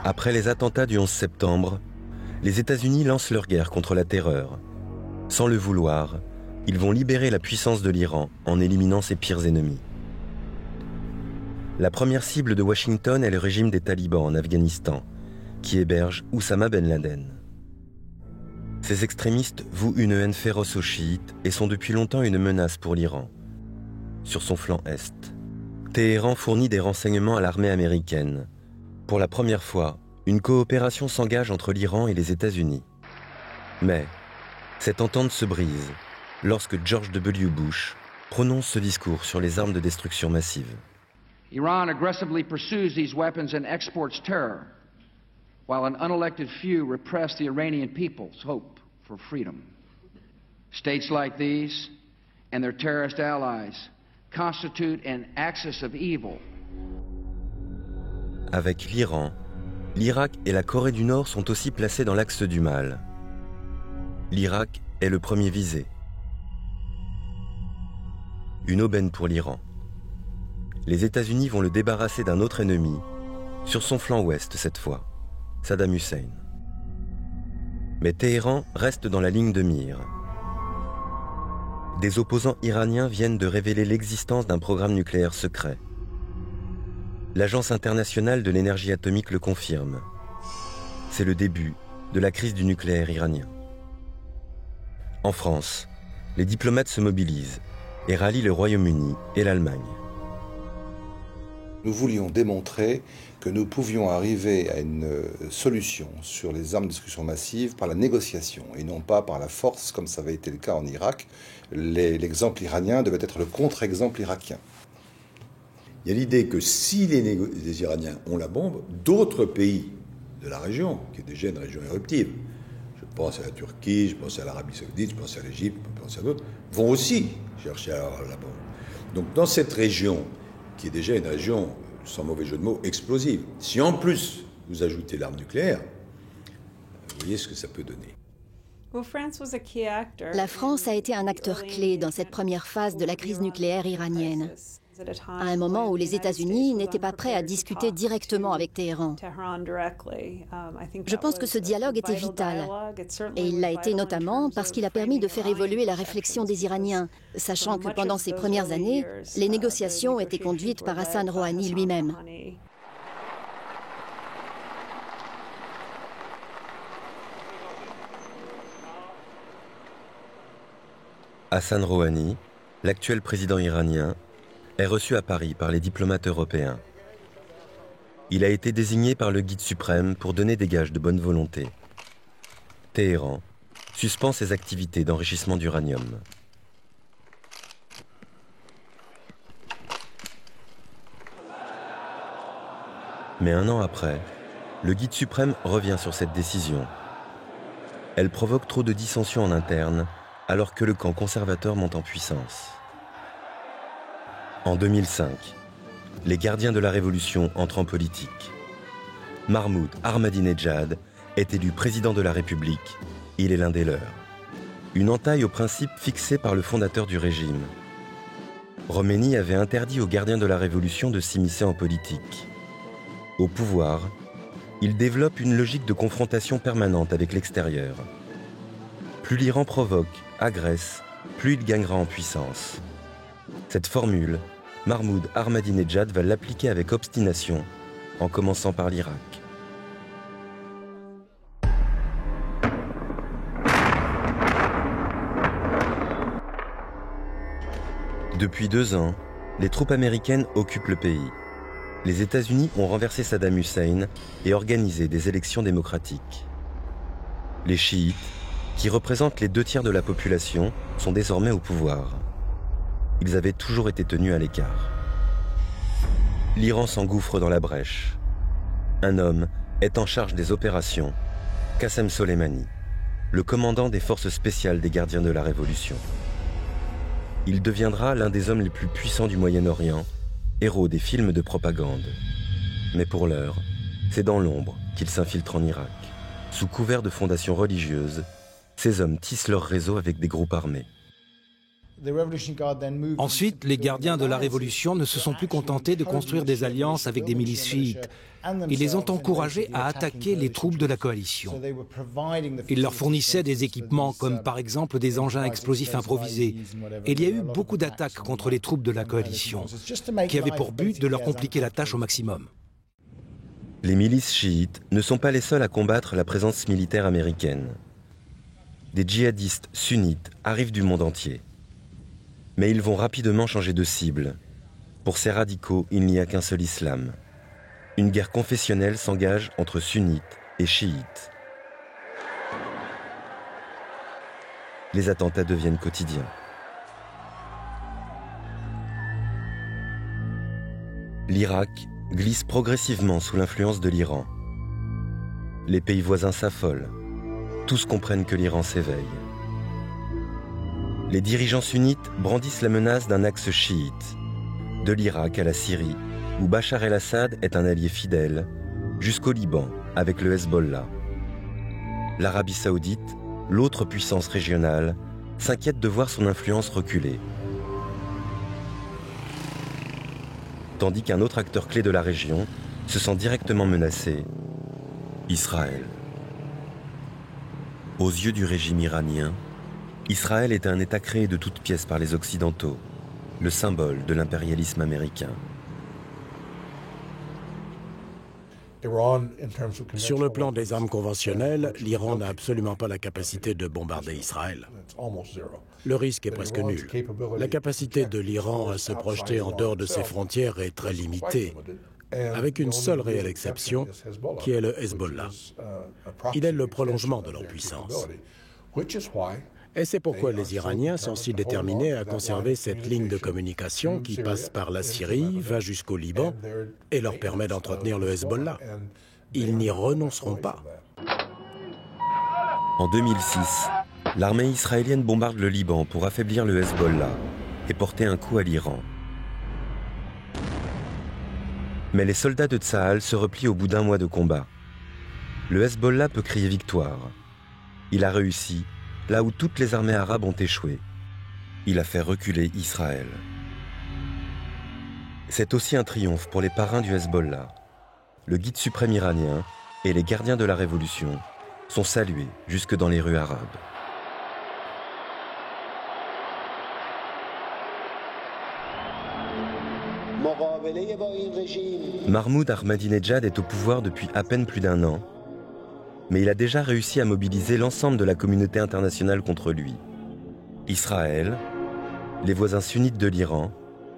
Après les attentats du 11 septembre, les États-Unis lancent leur guerre contre la terreur. Sans le vouloir, ils vont libérer la puissance de l'Iran en éliminant ses pires ennemis. La première cible de Washington est le régime des talibans en Afghanistan, qui héberge Oussama Ben Laden. Ces extrémistes vouent une haine féroce aux chiites et sont depuis longtemps une menace pour l'Iran. Sur son flanc est, Téhéran fournit des renseignements à l'armée américaine. Pour la première fois, une coopération s'engage entre l'Iran et les États-Unis. Mais cette entente se brise lorsque George W. Bush prononce ce discours sur les armes de destruction massive. Iran aggressively pursues these weapons and exports terror, while an unelected few repress the Iranian people's hope for freedom. States like these and their terrorist allies constitute an axis of evil. Avec l'Iran, l'Irak et la Corée du Nord sont aussi placés dans l'axe du mal. L'Irak est le premier visé. Une aubaine pour l'Iran. Les États-Unis vont le débarrasser d'un autre ennemi, sur son flanc ouest cette fois, Saddam Hussein. Mais Téhéran reste dans la ligne de mire. Des opposants iraniens viennent de révéler l'existence d'un programme nucléaire secret. L'Agence internationale de l'énergie atomique le confirme. C'est le début de la crise du nucléaire iranien. En France, les diplomates se mobilisent et rallient le Royaume-Uni et l'Allemagne. Nous voulions démontrer que nous pouvions arriver à une solution sur les armes de destruction massive par la négociation et non pas par la force comme ça avait été le cas en Irak. L'exemple iranien devait être le contre-exemple irakien. Il y a l'idée que si les Iraniens ont la bombe, d'autres pays de la région, qui est déjà une région éruptive, je pense à la Turquie, je pense à l'Arabie Saoudite, je pense à l'Égypte, je pense à d'autres, vont aussi chercher à avoir la bombe. Donc dans cette région, qui est déjà une région, sans mauvais jeu de mots, explosive, si en plus vous ajoutez l'arme nucléaire, vous voyez ce que ça peut donner. La France a été un acteur clé dans cette première phase de la crise nucléaire iranienne, à un moment où les États-Unis n'étaient pas prêts à discuter directement avec Téhéran. Je pense que ce dialogue était vital, et il l'a été notamment parce qu'il a permis de faire évoluer la réflexion des Iraniens, sachant que pendant ces premières années, les négociations étaient conduites par Hassan Rouhani lui-même. Hassan Rouhani, l'actuel président iranien, est reçu à Paris par les diplomates européens. Il a été désigné par le guide suprême pour donner des gages de bonne volonté. Téhéran suspend ses activités d'enrichissement d'uranium. Mais un an après, le guide suprême revient sur cette décision. Elle provoque trop de dissensions en interne, alors que le camp conservateur monte en puissance. En 2005, les gardiens de la révolution entrent en politique. Mahmoud Ahmadinejad est élu président de la République. Il est l'un des leurs. Une entaille aux principes fixés par le fondateur du régime. Khomeini avait interdit aux gardiens de la révolution de s'immiscer en politique. Au pouvoir, il développe une logique de confrontation permanente avec l'extérieur. Plus l'Iran provoque, agresse, plus il gagnera en puissance. Cette formule, Mahmoud Ahmadinejad va l'appliquer avec obstination, en commençant par l'Irak. Depuis 2 ans, les troupes américaines occupent le pays. Les États-Unis ont renversé Saddam Hussein et organisé des élections démocratiques. Les chiites, qui représentent les 2/3 de la population, sont désormais au pouvoir. Ils avaient toujours été tenus à l'écart. L'Iran s'engouffre dans la brèche. Un homme est en charge des opérations, Qassem Soleimani, le commandant des forces spéciales des gardiens de la Révolution. Il deviendra l'un des hommes les plus puissants du Moyen-Orient, héros des films de propagande. Mais pour l'heure, c'est dans l'ombre qu'il s'infiltre en Irak. Sous couvert de fondations religieuses, ces hommes tissent leur réseau avec des groupes armés. Ensuite, les gardiens de la Révolution ne se sont plus contentés de construire des alliances avec des milices chiites. Ils les ont encouragés à attaquer les troupes de la coalition. Ils leur fournissaient des équipements comme par exemple des engins explosifs improvisés. Et il y a eu beaucoup d'attaques contre les troupes de la coalition, qui avaient pour but de leur compliquer la tâche au maximum. Les milices chiites ne sont pas les seuls à combattre la présence militaire américaine. Des djihadistes sunnites arrivent du monde entier. Mais ils vont rapidement changer de cible. Pour ces radicaux, il n'y a qu'un seul islam. Une guerre confessionnelle s'engage entre sunnites et chiites. Les attentats deviennent quotidiens. L'Irak glisse progressivement sous l'influence de l'Iran. Les pays voisins s'affolent. Tous comprennent que l'Iran s'éveille. Les dirigeants sunnites brandissent la menace d'un axe chiite, de l'Irak à la Syrie, où Bachar el-Assad est un allié fidèle, jusqu'au Liban avec le Hezbollah. L'Arabie saoudite, l'autre puissance régionale, s'inquiète de voir son influence reculer. Tandis qu'un autre acteur clé de la région se sent directement menacé, Israël. Aux yeux du régime iranien, Israël est un État créé de toutes pièces par les Occidentaux, le symbole de l'impérialisme américain. Sur le plan des armes conventionnelles, l'Iran n'a absolument pas la capacité de bombarder Israël. Le risque est presque nul. La capacité de l'Iran à se projeter en dehors de ses frontières est très limitée, avec une seule réelle exception, qui est le Hezbollah. Il est le prolongement de leur puissance. Et c'est pourquoi les Iraniens sont si déterminés à conserver cette ligne de communication qui passe par la Syrie, va jusqu'au Liban et leur permet d'entretenir le Hezbollah. Ils n'y renonceront pas. En 2006, l'armée israélienne bombarde le Liban pour affaiblir le Hezbollah et porter un coup à l'Iran. Mais les soldats de Tsahal se replient au bout d'un mois de combat. Le Hezbollah peut crier victoire. Il a réussi là où toutes les armées arabes ont échoué. Il a fait reculer Israël. C'est aussi un triomphe pour les parrains du Hezbollah. Le guide suprême iranien et les gardiens de la révolution sont salués jusque dans les rues arabes. Mahmoud Ahmadinejad est au pouvoir depuis à peine plus d'un an, mais il a déjà réussi à mobiliser l'ensemble de la communauté internationale contre lui. Israël, les voisins sunnites de l'Iran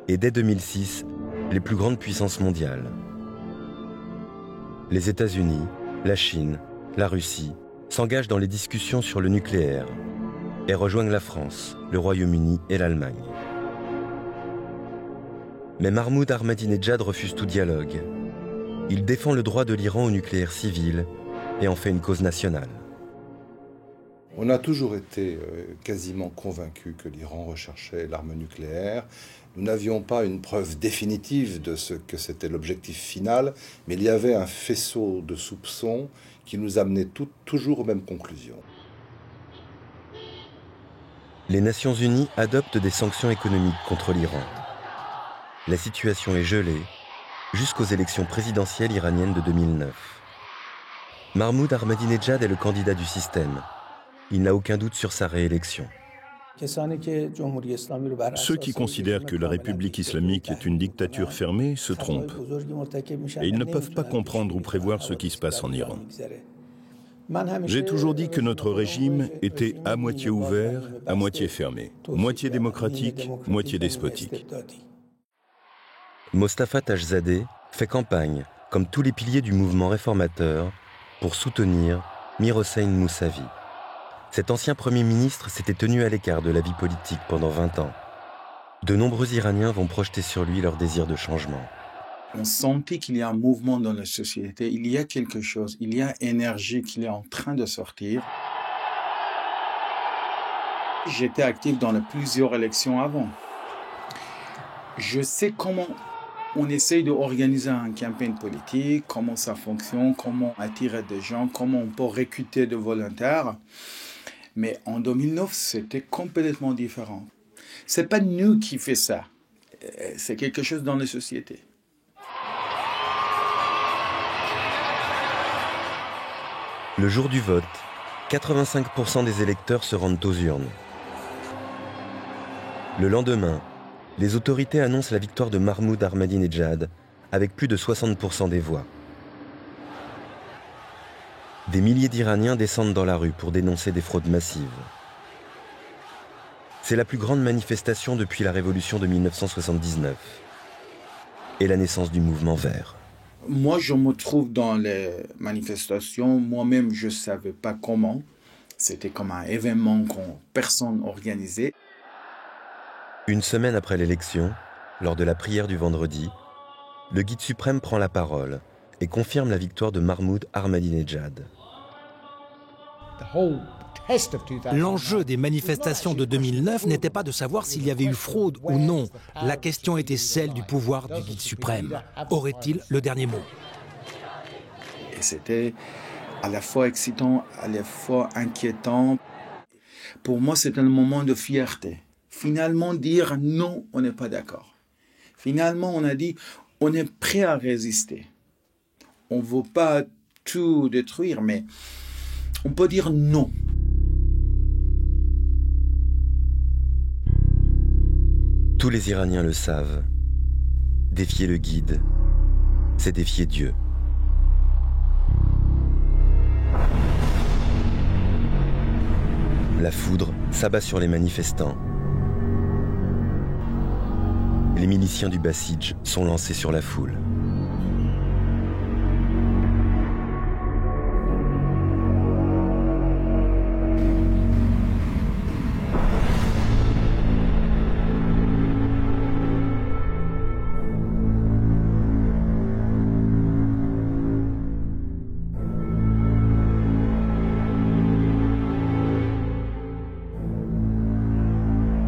et dès 2006, les plus grandes puissances mondiales. Les États-Unis, la Chine, la Russie s'engagent dans les discussions sur le nucléaire et rejoignent la France, le Royaume-Uni et l'Allemagne. Mais Mahmoud Ahmadinejad refuse tout dialogue. Il défend le droit de l'Iran au nucléaire civil et en fait une cause nationale. On a toujours été quasiment convaincus que l'Iran recherchait l'arme nucléaire. Nous n'avions pas une preuve définitive de ce que c'était l'objectif final, mais il y avait un faisceau de soupçons qui nous amenait toujours aux mêmes conclusions. Les Nations Unies adoptent des sanctions économiques contre l'Iran. La situation est gelée jusqu'aux élections présidentielles iraniennes de 2009. Mahmoud Ahmadinejad est le candidat du système. Il n'a aucun doute sur sa réélection. Ceux qui considèrent que la République islamique est une dictature fermée se trompent. Et ils ne peuvent pas comprendre ou prévoir ce qui se passe en Iran. J'ai toujours dit que notre régime était à moitié ouvert, à moitié fermé, moitié démocratique, moitié despotique. Mostafa Tajzadeh fait campagne, comme tous les piliers du mouvement réformateur, pour soutenir Mir Hossein Mousavi. Cet ancien Premier ministre s'était tenu à l'écart de la vie politique pendant 20 ans. De nombreux Iraniens vont projeter sur lui leur désir de changement. On sentit qu'il y a un mouvement dans la société, il y a quelque chose, il y a une énergie qui est en train de sortir. J'étais actif dans plusieurs élections avant. Je sais comment on essaye d'organiser une campagne politique, comment ça fonctionne, comment attirer des gens, comment on peut recruter des volontaires. Mais en 2009, c'était complètement différent. C'est pas nous qui fait ça. C'est quelque chose dans la société. Le jour du vote, 85% des électeurs se rendent aux urnes. Le lendemain, les autorités annoncent la victoire de Mahmoud Ahmadinejad avec plus de 60% des voix. Des milliers d'Iraniens descendent dans la rue pour dénoncer des fraudes massives. C'est la plus grande manifestation depuis la révolution de 1979 et la naissance du mouvement vert. Moi, je me trouve dans les manifestations. Moi-même, je ne savais pas comment. C'était comme un événement que personne organisait. Une semaine après l'élection, lors de la prière du vendredi, le guide suprême prend la parole et confirme la victoire de Mahmoud Ahmadinejad. L'enjeu des manifestations de 2009 n'était pas de savoir s'il y avait eu fraude ou non. La question était celle du pouvoir du guide suprême. Aurait-il le dernier mot? Et c'était à la fois excitant, à la fois inquiétant. Pour moi, c'était un moment de fierté. Finalement, dire non, on n'est pas d'accord. Finalement, on a dit, on est prêt à résister. On ne veut pas tout détruire, mais on peut dire non. Tous les Iraniens le savent. Défier le guide, c'est défier Dieu. La foudre s'abat sur les manifestants. Les miliciens du Basij sont lancés sur la foule.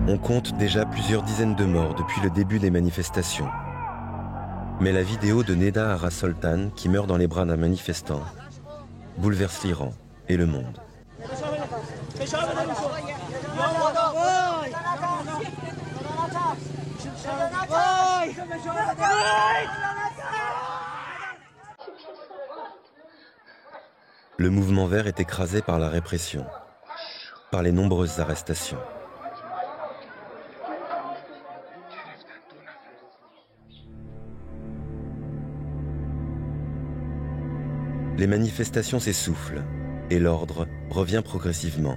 On compte déjà plusieurs dizaines de morts depuis le début des manifestations. Mais la vidéo de Neda Ara Soltan, qui meurt dans les bras d'un manifestant, bouleverse l'Iran et le monde. Le mouvement vert est écrasé par la répression, par les nombreuses arrestations. Les manifestations s'essoufflent et l'ordre revient progressivement.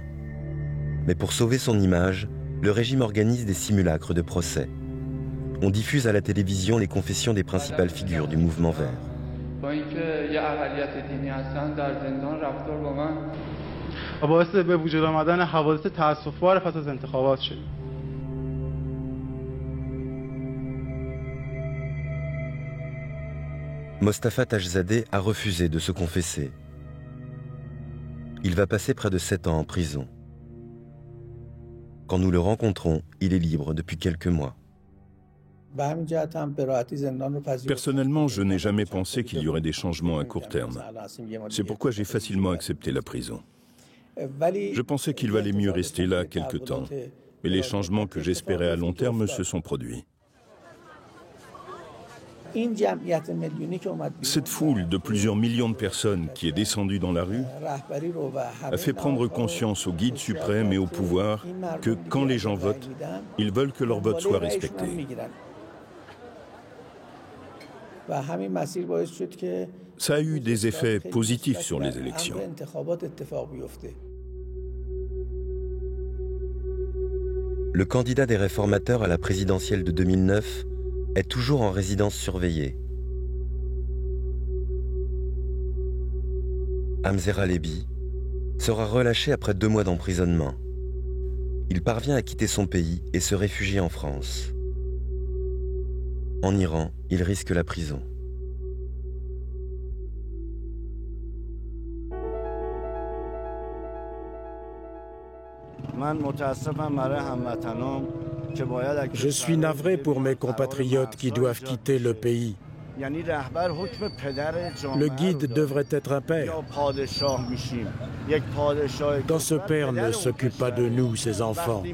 Mais pour sauver son image, le régime organise des simulacres de procès. On diffuse à la télévision les confessions des principales figures du mouvement vert. Mostafa Tajzadeh a refusé de se confesser. Il va passer près de 7 ans en prison. Quand nous le rencontrons, il est libre depuis quelques mois. Personnellement, je n'ai jamais pensé qu'il y aurait des changements à court terme. C'est pourquoi j'ai facilement accepté la prison. Je pensais qu'il valait mieux rester là quelque temps. Mais les changements que j'espérais à long terme se sont produits. Cette foule de plusieurs millions de personnes qui est descendue dans la rue a fait prendre conscience au guide suprême et au pouvoir que quand les gens votent, ils veulent que leur vote soit respecté. Ça a eu des effets positifs sur les élections. Le candidat des réformateurs à la présidentielle de 2009 est toujours en résidence surveillée. Hamzera Lebi sera relâché après 2 mois d'emprisonnement. Il parvient à quitter son pays et se réfugie en France. En Iran, il risque la prison. Je suis navré pour mes compatriotes qui doivent quitter le pays. Le guide devrait être un père. Quand ce père ne s'occupe pas de nous, ses enfants,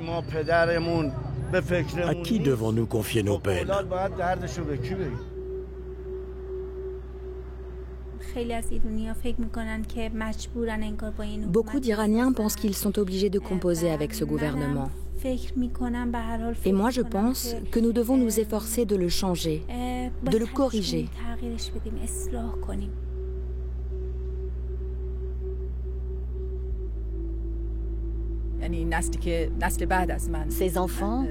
à qui devons-nous confier nos peines? Beaucoup d'Iraniens pensent qu'ils sont obligés de composer avec ce gouvernement. Et moi, je pense que nous devons nous efforcer de le changer, de le corriger. Ces enfants,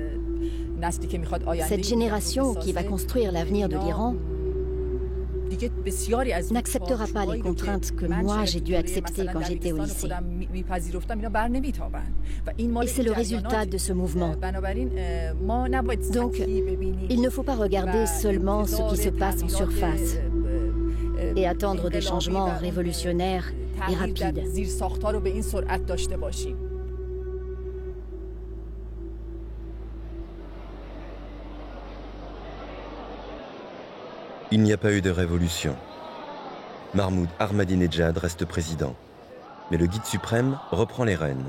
cette génération qui va construire l'avenir de l'Iran, n'acceptera pas les contraintes que moi j'ai dû accepter quand j'étais au lycée. Et c'est le résultat de ce mouvement. Donc, il ne faut pas regarder seulement ce qui se passe en surface et attendre des changements révolutionnaires et rapides. Il n'y a pas eu de révolution. Mahmoud Ahmadinejad reste président, mais le guide suprême reprend les rênes.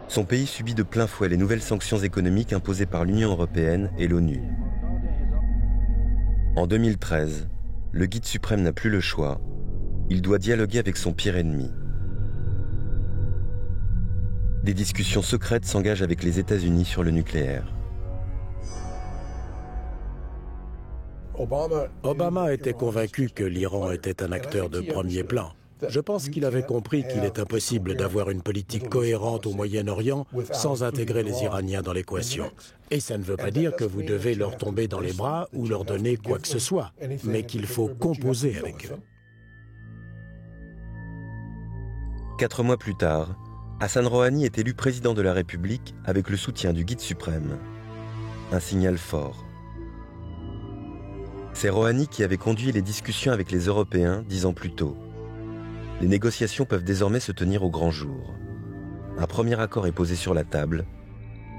Son pays subit de plein fouet les nouvelles sanctions économiques imposées par l'Union européenne et l'ONU. En 2013, le guide suprême n'a plus le choix. Il doit dialoguer avec son pire ennemi. Des discussions secrètes s'engagent avec les États-Unis sur le nucléaire. Obama était convaincu que l'Iran était un acteur de premier plan. Je pense qu'il avait compris qu'il est impossible d'avoir une politique cohérente au Moyen-Orient sans intégrer les Iraniens dans l'équation. Et ça ne veut pas dire que vous devez leur tomber dans les bras ou leur donner quoi que ce soit, mais qu'il faut composer avec eux. 4 mois plus tard, Hassan Rouhani est élu président de la République avec le soutien du Guide suprême. Un signal fort. C'est Rouhani qui avait conduit les discussions avec les Européens 10 ans plus tôt. Les négociations peuvent désormais se tenir au grand jour. Un premier accord est posé sur la table,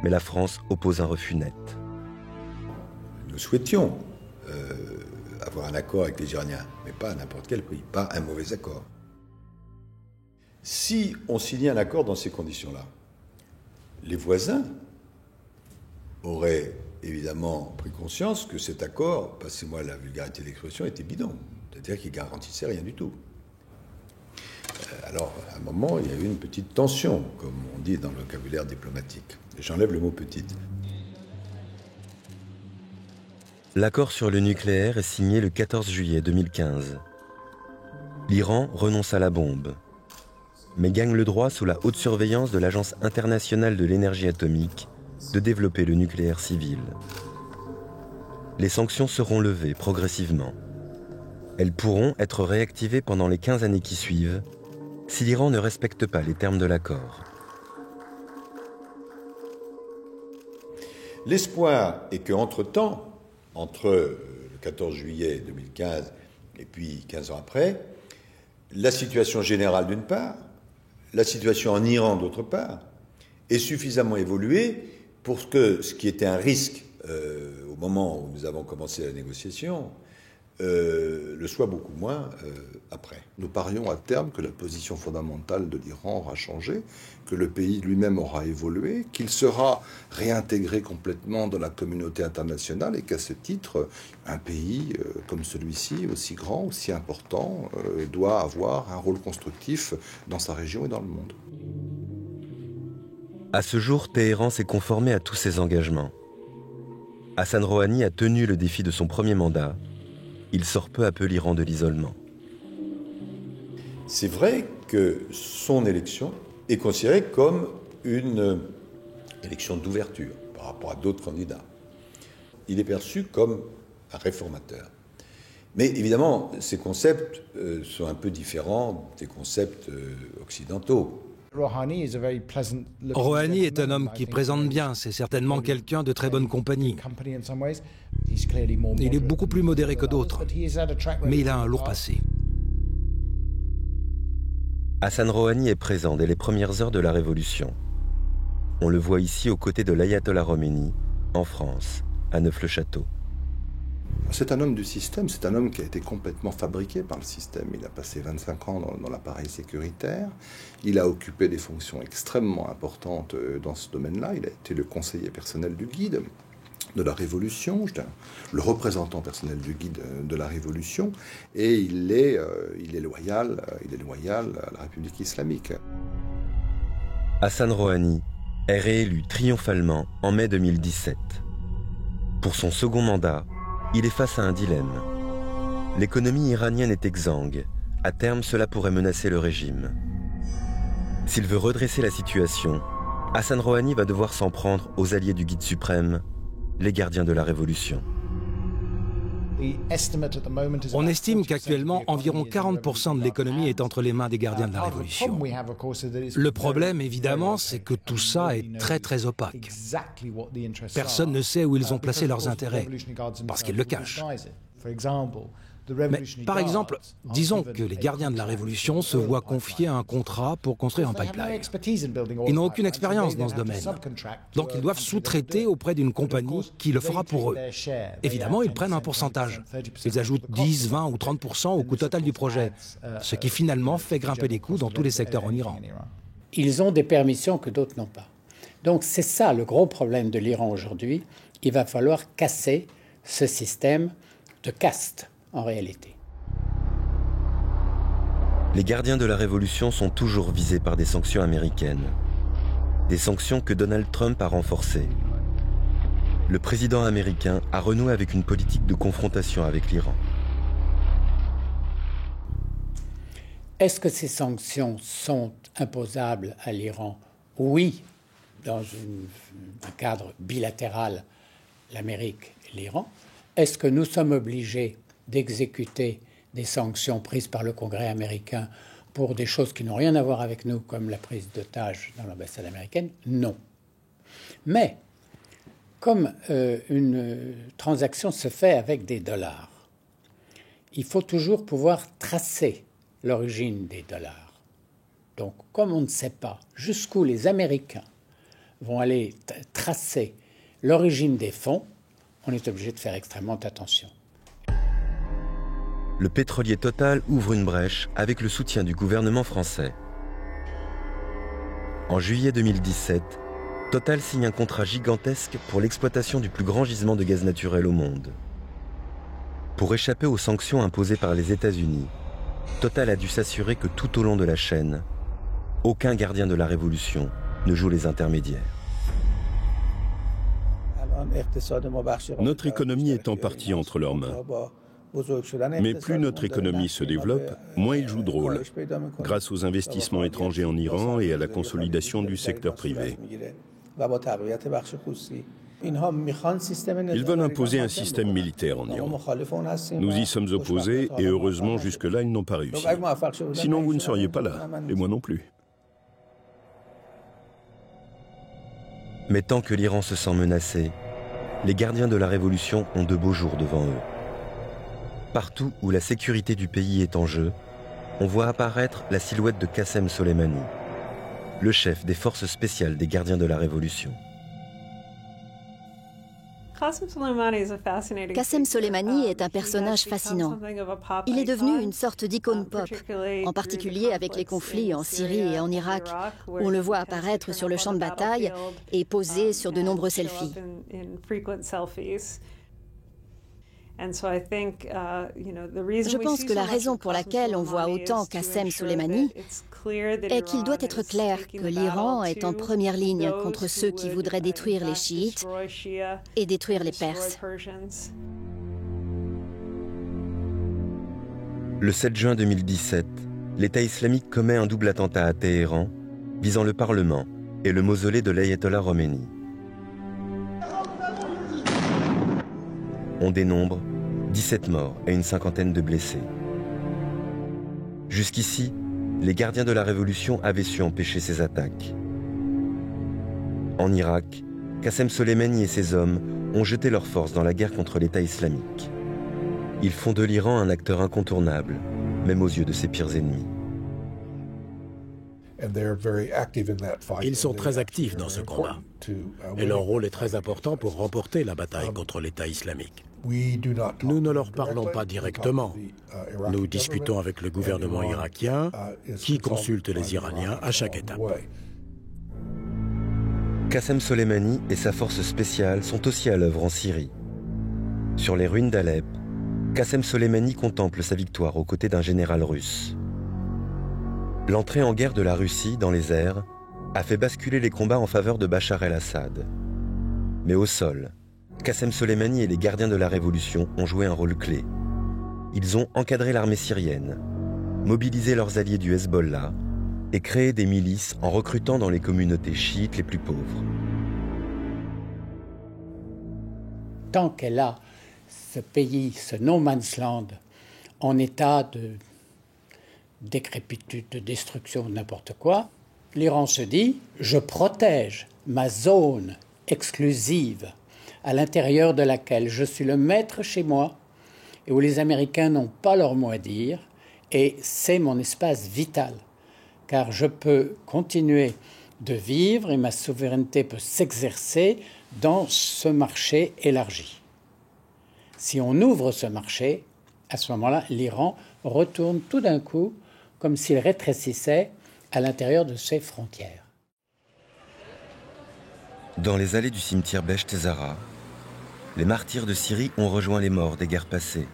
mais la France oppose un refus net. Nous souhaitions avoir un accord avec les Iraniens, mais pas à n'importe quel prix, pas un mauvais accord. Si on signait un accord dans ces conditions-là, les voisins auraient évidemment pris conscience que cet accord, passez-moi la vulgarité de l'expression, était bidon, c'est-à-dire qu'il ne garantissait rien du tout. Alors, à un moment, il y a eu une petite tension, comme on dit dans le vocabulaire diplomatique. J'enlève le mot « petite ». L'accord sur le nucléaire est signé le 14 juillet 2015. L'Iran renonce à la bombe, mais gagne le droit, sous la haute surveillance de l'Agence internationale de l'énergie atomique, de développer le nucléaire civil. Les sanctions seront levées progressivement. Elles pourront être réactivées pendant les 15 années qui suivent, si l'Iran ne respecte pas les termes de l'accord. L'espoir est qu'entre-temps, entre le 14 juillet 2015 et puis 15 ans après, la situation générale d'une part, la situation en Iran d'autre part, ait suffisamment évolué pour que ce qui était un risque au moment où nous avons commencé la négociation, le soit beaucoup moins après. Nous parions à terme que la position fondamentale de l'Iran aura changé, que le pays lui-même aura évolué, qu'il sera réintégré complètement dans la communauté internationale et qu'à ce titre, un pays comme celui-ci, aussi grand, aussi important, doit avoir un rôle constructif dans sa région et dans le monde. À ce jour, Téhéran s'est conformé à tous ses engagements. Hassan Rouhani a tenu le défi de son premier mandat. Il sort peu à peu l'Iran de l'isolement. C'est vrai que son élection est considérée comme une élection d'ouverture par rapport à d'autres candidats. Il est perçu comme un réformateur. Mais évidemment, ces concepts sont un peu différents des concepts occidentaux. Rouhani est un homme qui présente bien, c'est certainement quelqu'un de très bonne compagnie. Il est beaucoup plus modéré que d'autres, mais il a un lourd passé. Hassan Rouhani est présent dès les premières heures de la Révolution. On le voit ici aux côtés de l'Ayatollah Khomeini, en France, à Neuf-le-Château. C'est un homme du système, c'est un homme qui a été complètement fabriqué par le système. Il a passé 25 ans dans l'appareil sécuritaire, il a occupé des fonctions extrêmement importantes dans ce domaine-là, il a été le conseiller personnel du guide de la Révolution, le représentant personnel du guide de la Révolution, et il est loyal à la République islamique. Hassan Rouhani est réélu triomphalement en mai 2017. Pour son second mandat, il est face à un dilemme. L'économie iranienne est exsangue. À terme, cela pourrait menacer le régime. S'il veut redresser la situation, Hassan Rouhani va devoir s'en prendre aux alliés du Guide suprême, les gardiens de la Révolution. On estime qu'actuellement, environ 40% de l'économie est entre les mains des gardiens de la Révolution. Le problème, évidemment, c'est que tout ça est très très opaque. Personne ne sait où ils ont placé leurs intérêts, parce qu'ils le cachent. Mais, par exemple, disons que les gardiens de la Révolution se voient confier un contrat pour construire un pipeline. Ils n'ont aucune expérience dans ce domaine. Donc ils doivent sous-traiter auprès d'une compagnie qui le fera pour eux. Évidemment, ils prennent un pourcentage. Ils ajoutent 10, 20 ou 30% au coût total du projet, ce qui finalement fait grimper les coûts dans tous les secteurs en Iran. Ils ont des permissions que d'autres n'ont pas. Donc c'est ça le gros problème de l'Iran aujourd'hui. Il va falloir casser ce système de caste. En réalité. Les gardiens de la Révolution sont toujours visés par des sanctions américaines. Des sanctions que Donald Trump a renforcées. Le président américain a renoué avec une politique de confrontation avec l'Iran. Est-ce que ces sanctions sont imposables à l'Iran? Oui, dans un cadre bilatéral, l'Amérique et l'Iran. Est-ce que nous sommes obligés d'exécuter des sanctions prises par le Congrès américain pour des choses qui n'ont rien à voir avec nous, comme la prise d'otages dans l'ambassade américaine? Non. Mais, comme une transaction se fait avec des dollars, il faut toujours pouvoir tracer l'origine des dollars. Donc, comme on ne sait pas jusqu'où les Américains vont aller tracer l'origine des fonds, on est obligé de faire extrêmement attention. Le pétrolier Total ouvre une brèche avec le soutien du gouvernement français. En juillet 2017, Total signe un contrat gigantesque pour l'exploitation du plus grand gisement de gaz naturel au monde. Pour échapper aux sanctions imposées par les États-Unis, Total a dû s'assurer que tout au long de la chaîne, aucun gardien de la révolution ne joue les intermédiaires. Notre économie est en partie entre leurs mains. Mais plus notre économie se développe, moins ils jouent de rôle, grâce aux investissements étrangers en Iran et à la consolidation du secteur privé. Ils veulent imposer un système militaire en Iran. Nous y sommes opposés et heureusement jusque-là ils n'ont pas réussi. Sinon vous ne seriez pas là, et moi non plus. Mais tant que l'Iran se sent menacé, les gardiens de la révolution ont de beaux jours devant eux. Partout où la sécurité du pays est en jeu, on voit apparaître la silhouette de Qassem Soleimani, le chef des forces spéciales des gardiens de la révolution. Qassem Soleimani est un personnage fascinant. Il est devenu une sorte d'icône pop, en particulier avec les conflits en Syrie et en Irak, où on le voit apparaître sur le champ de bataille et poser sur de nombreux selfies. Je pense que la raison pour laquelle on voit autant Qassem Soleimani est qu'il doit être clair que l'Iran est en première ligne contre ceux qui voudraient détruire les chiites et détruire les Perses. Le 7 juin 2017, l'État islamique commet un double attentat à Téhéran, visant le Parlement et le mausolée de l'Ayatollah Khomeini. On dénombre 17 morts et une cinquantaine de blessés. Jusqu'ici, les gardiens de la révolution avaient su empêcher ces attaques. En Irak, Qassem Soleimani et ses hommes ont jeté leurs forces dans la guerre contre l'État islamique. Ils font de l'Iran un acteur incontournable, même aux yeux de ses pires ennemis. Ils sont très actifs dans ce combat. Et leur rôle est très important pour remporter la bataille contre l'État islamique. Nous ne leur parlons pas directement. Nous discutons avec le gouvernement irakien, qui consulte les Iraniens à chaque étape. Qassem Soleimani et sa force spéciale sont aussi à l'œuvre en Syrie. Sur les ruines d'Alep, Qassem Soleimani contemple sa victoire aux côtés d'un général russe. L'entrée en guerre de la Russie dans les airs a fait basculer les combats en faveur de Bachar el-Assad. Mais au sol, Qassem Soleimani et les gardiens de la révolution ont joué un rôle clé. Ils ont encadré l'armée syrienne, mobilisé leurs alliés du Hezbollah et créé des milices en recrutant dans les communautés chiites les plus pauvres. Tant qu'elle a ce pays, ce no man's land, en état de décrépitude, de destruction, n'importe quoi, l'Iran se dit « je protège ma zone exclusive à l'intérieur de laquelle je suis le maître chez moi et où les Américains n'ont pas leur mot à dire et c'est mon espace vital car je peux continuer de vivre et ma souveraineté peut s'exercer dans ce marché élargi. » Si on ouvre ce marché, à ce moment-là, l'Iran retourne tout d'un coup comme s'il rétrécissait à l'intérieur de ses frontières. Dans les allées du cimetière Besht Zahra, les martyrs de Syrie ont rejoint les morts des guerres passées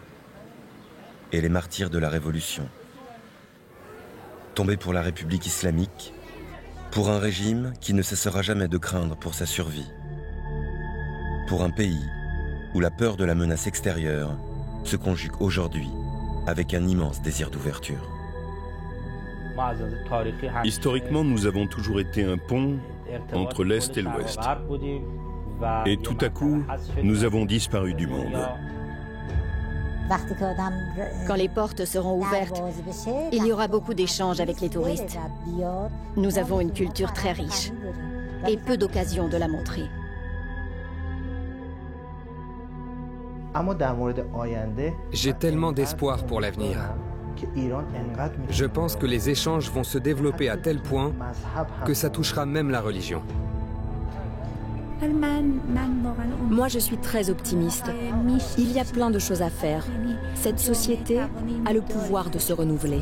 et les martyrs de la Révolution. Tombés pour la République islamique, pour un régime qui ne cessera jamais de craindre pour sa survie, pour un pays où la peur de la menace extérieure se conjugue aujourd'hui avec un immense désir d'ouverture. Historiquement, nous avons toujours été un pont entre l'Est et l'Ouest. Et tout à coup, nous avons disparu du monde. Quand les portes seront ouvertes, il y aura beaucoup d'échanges avec les touristes. Nous avons une culture très riche et peu d'occasions de la montrer. J'ai tellement d'espoir pour l'avenir. Je pense que les échanges vont se développer à tel point que ça touchera même la religion. Moi, je suis très optimiste. Il y a plein de choses à faire. Cette société a le pouvoir de se renouveler.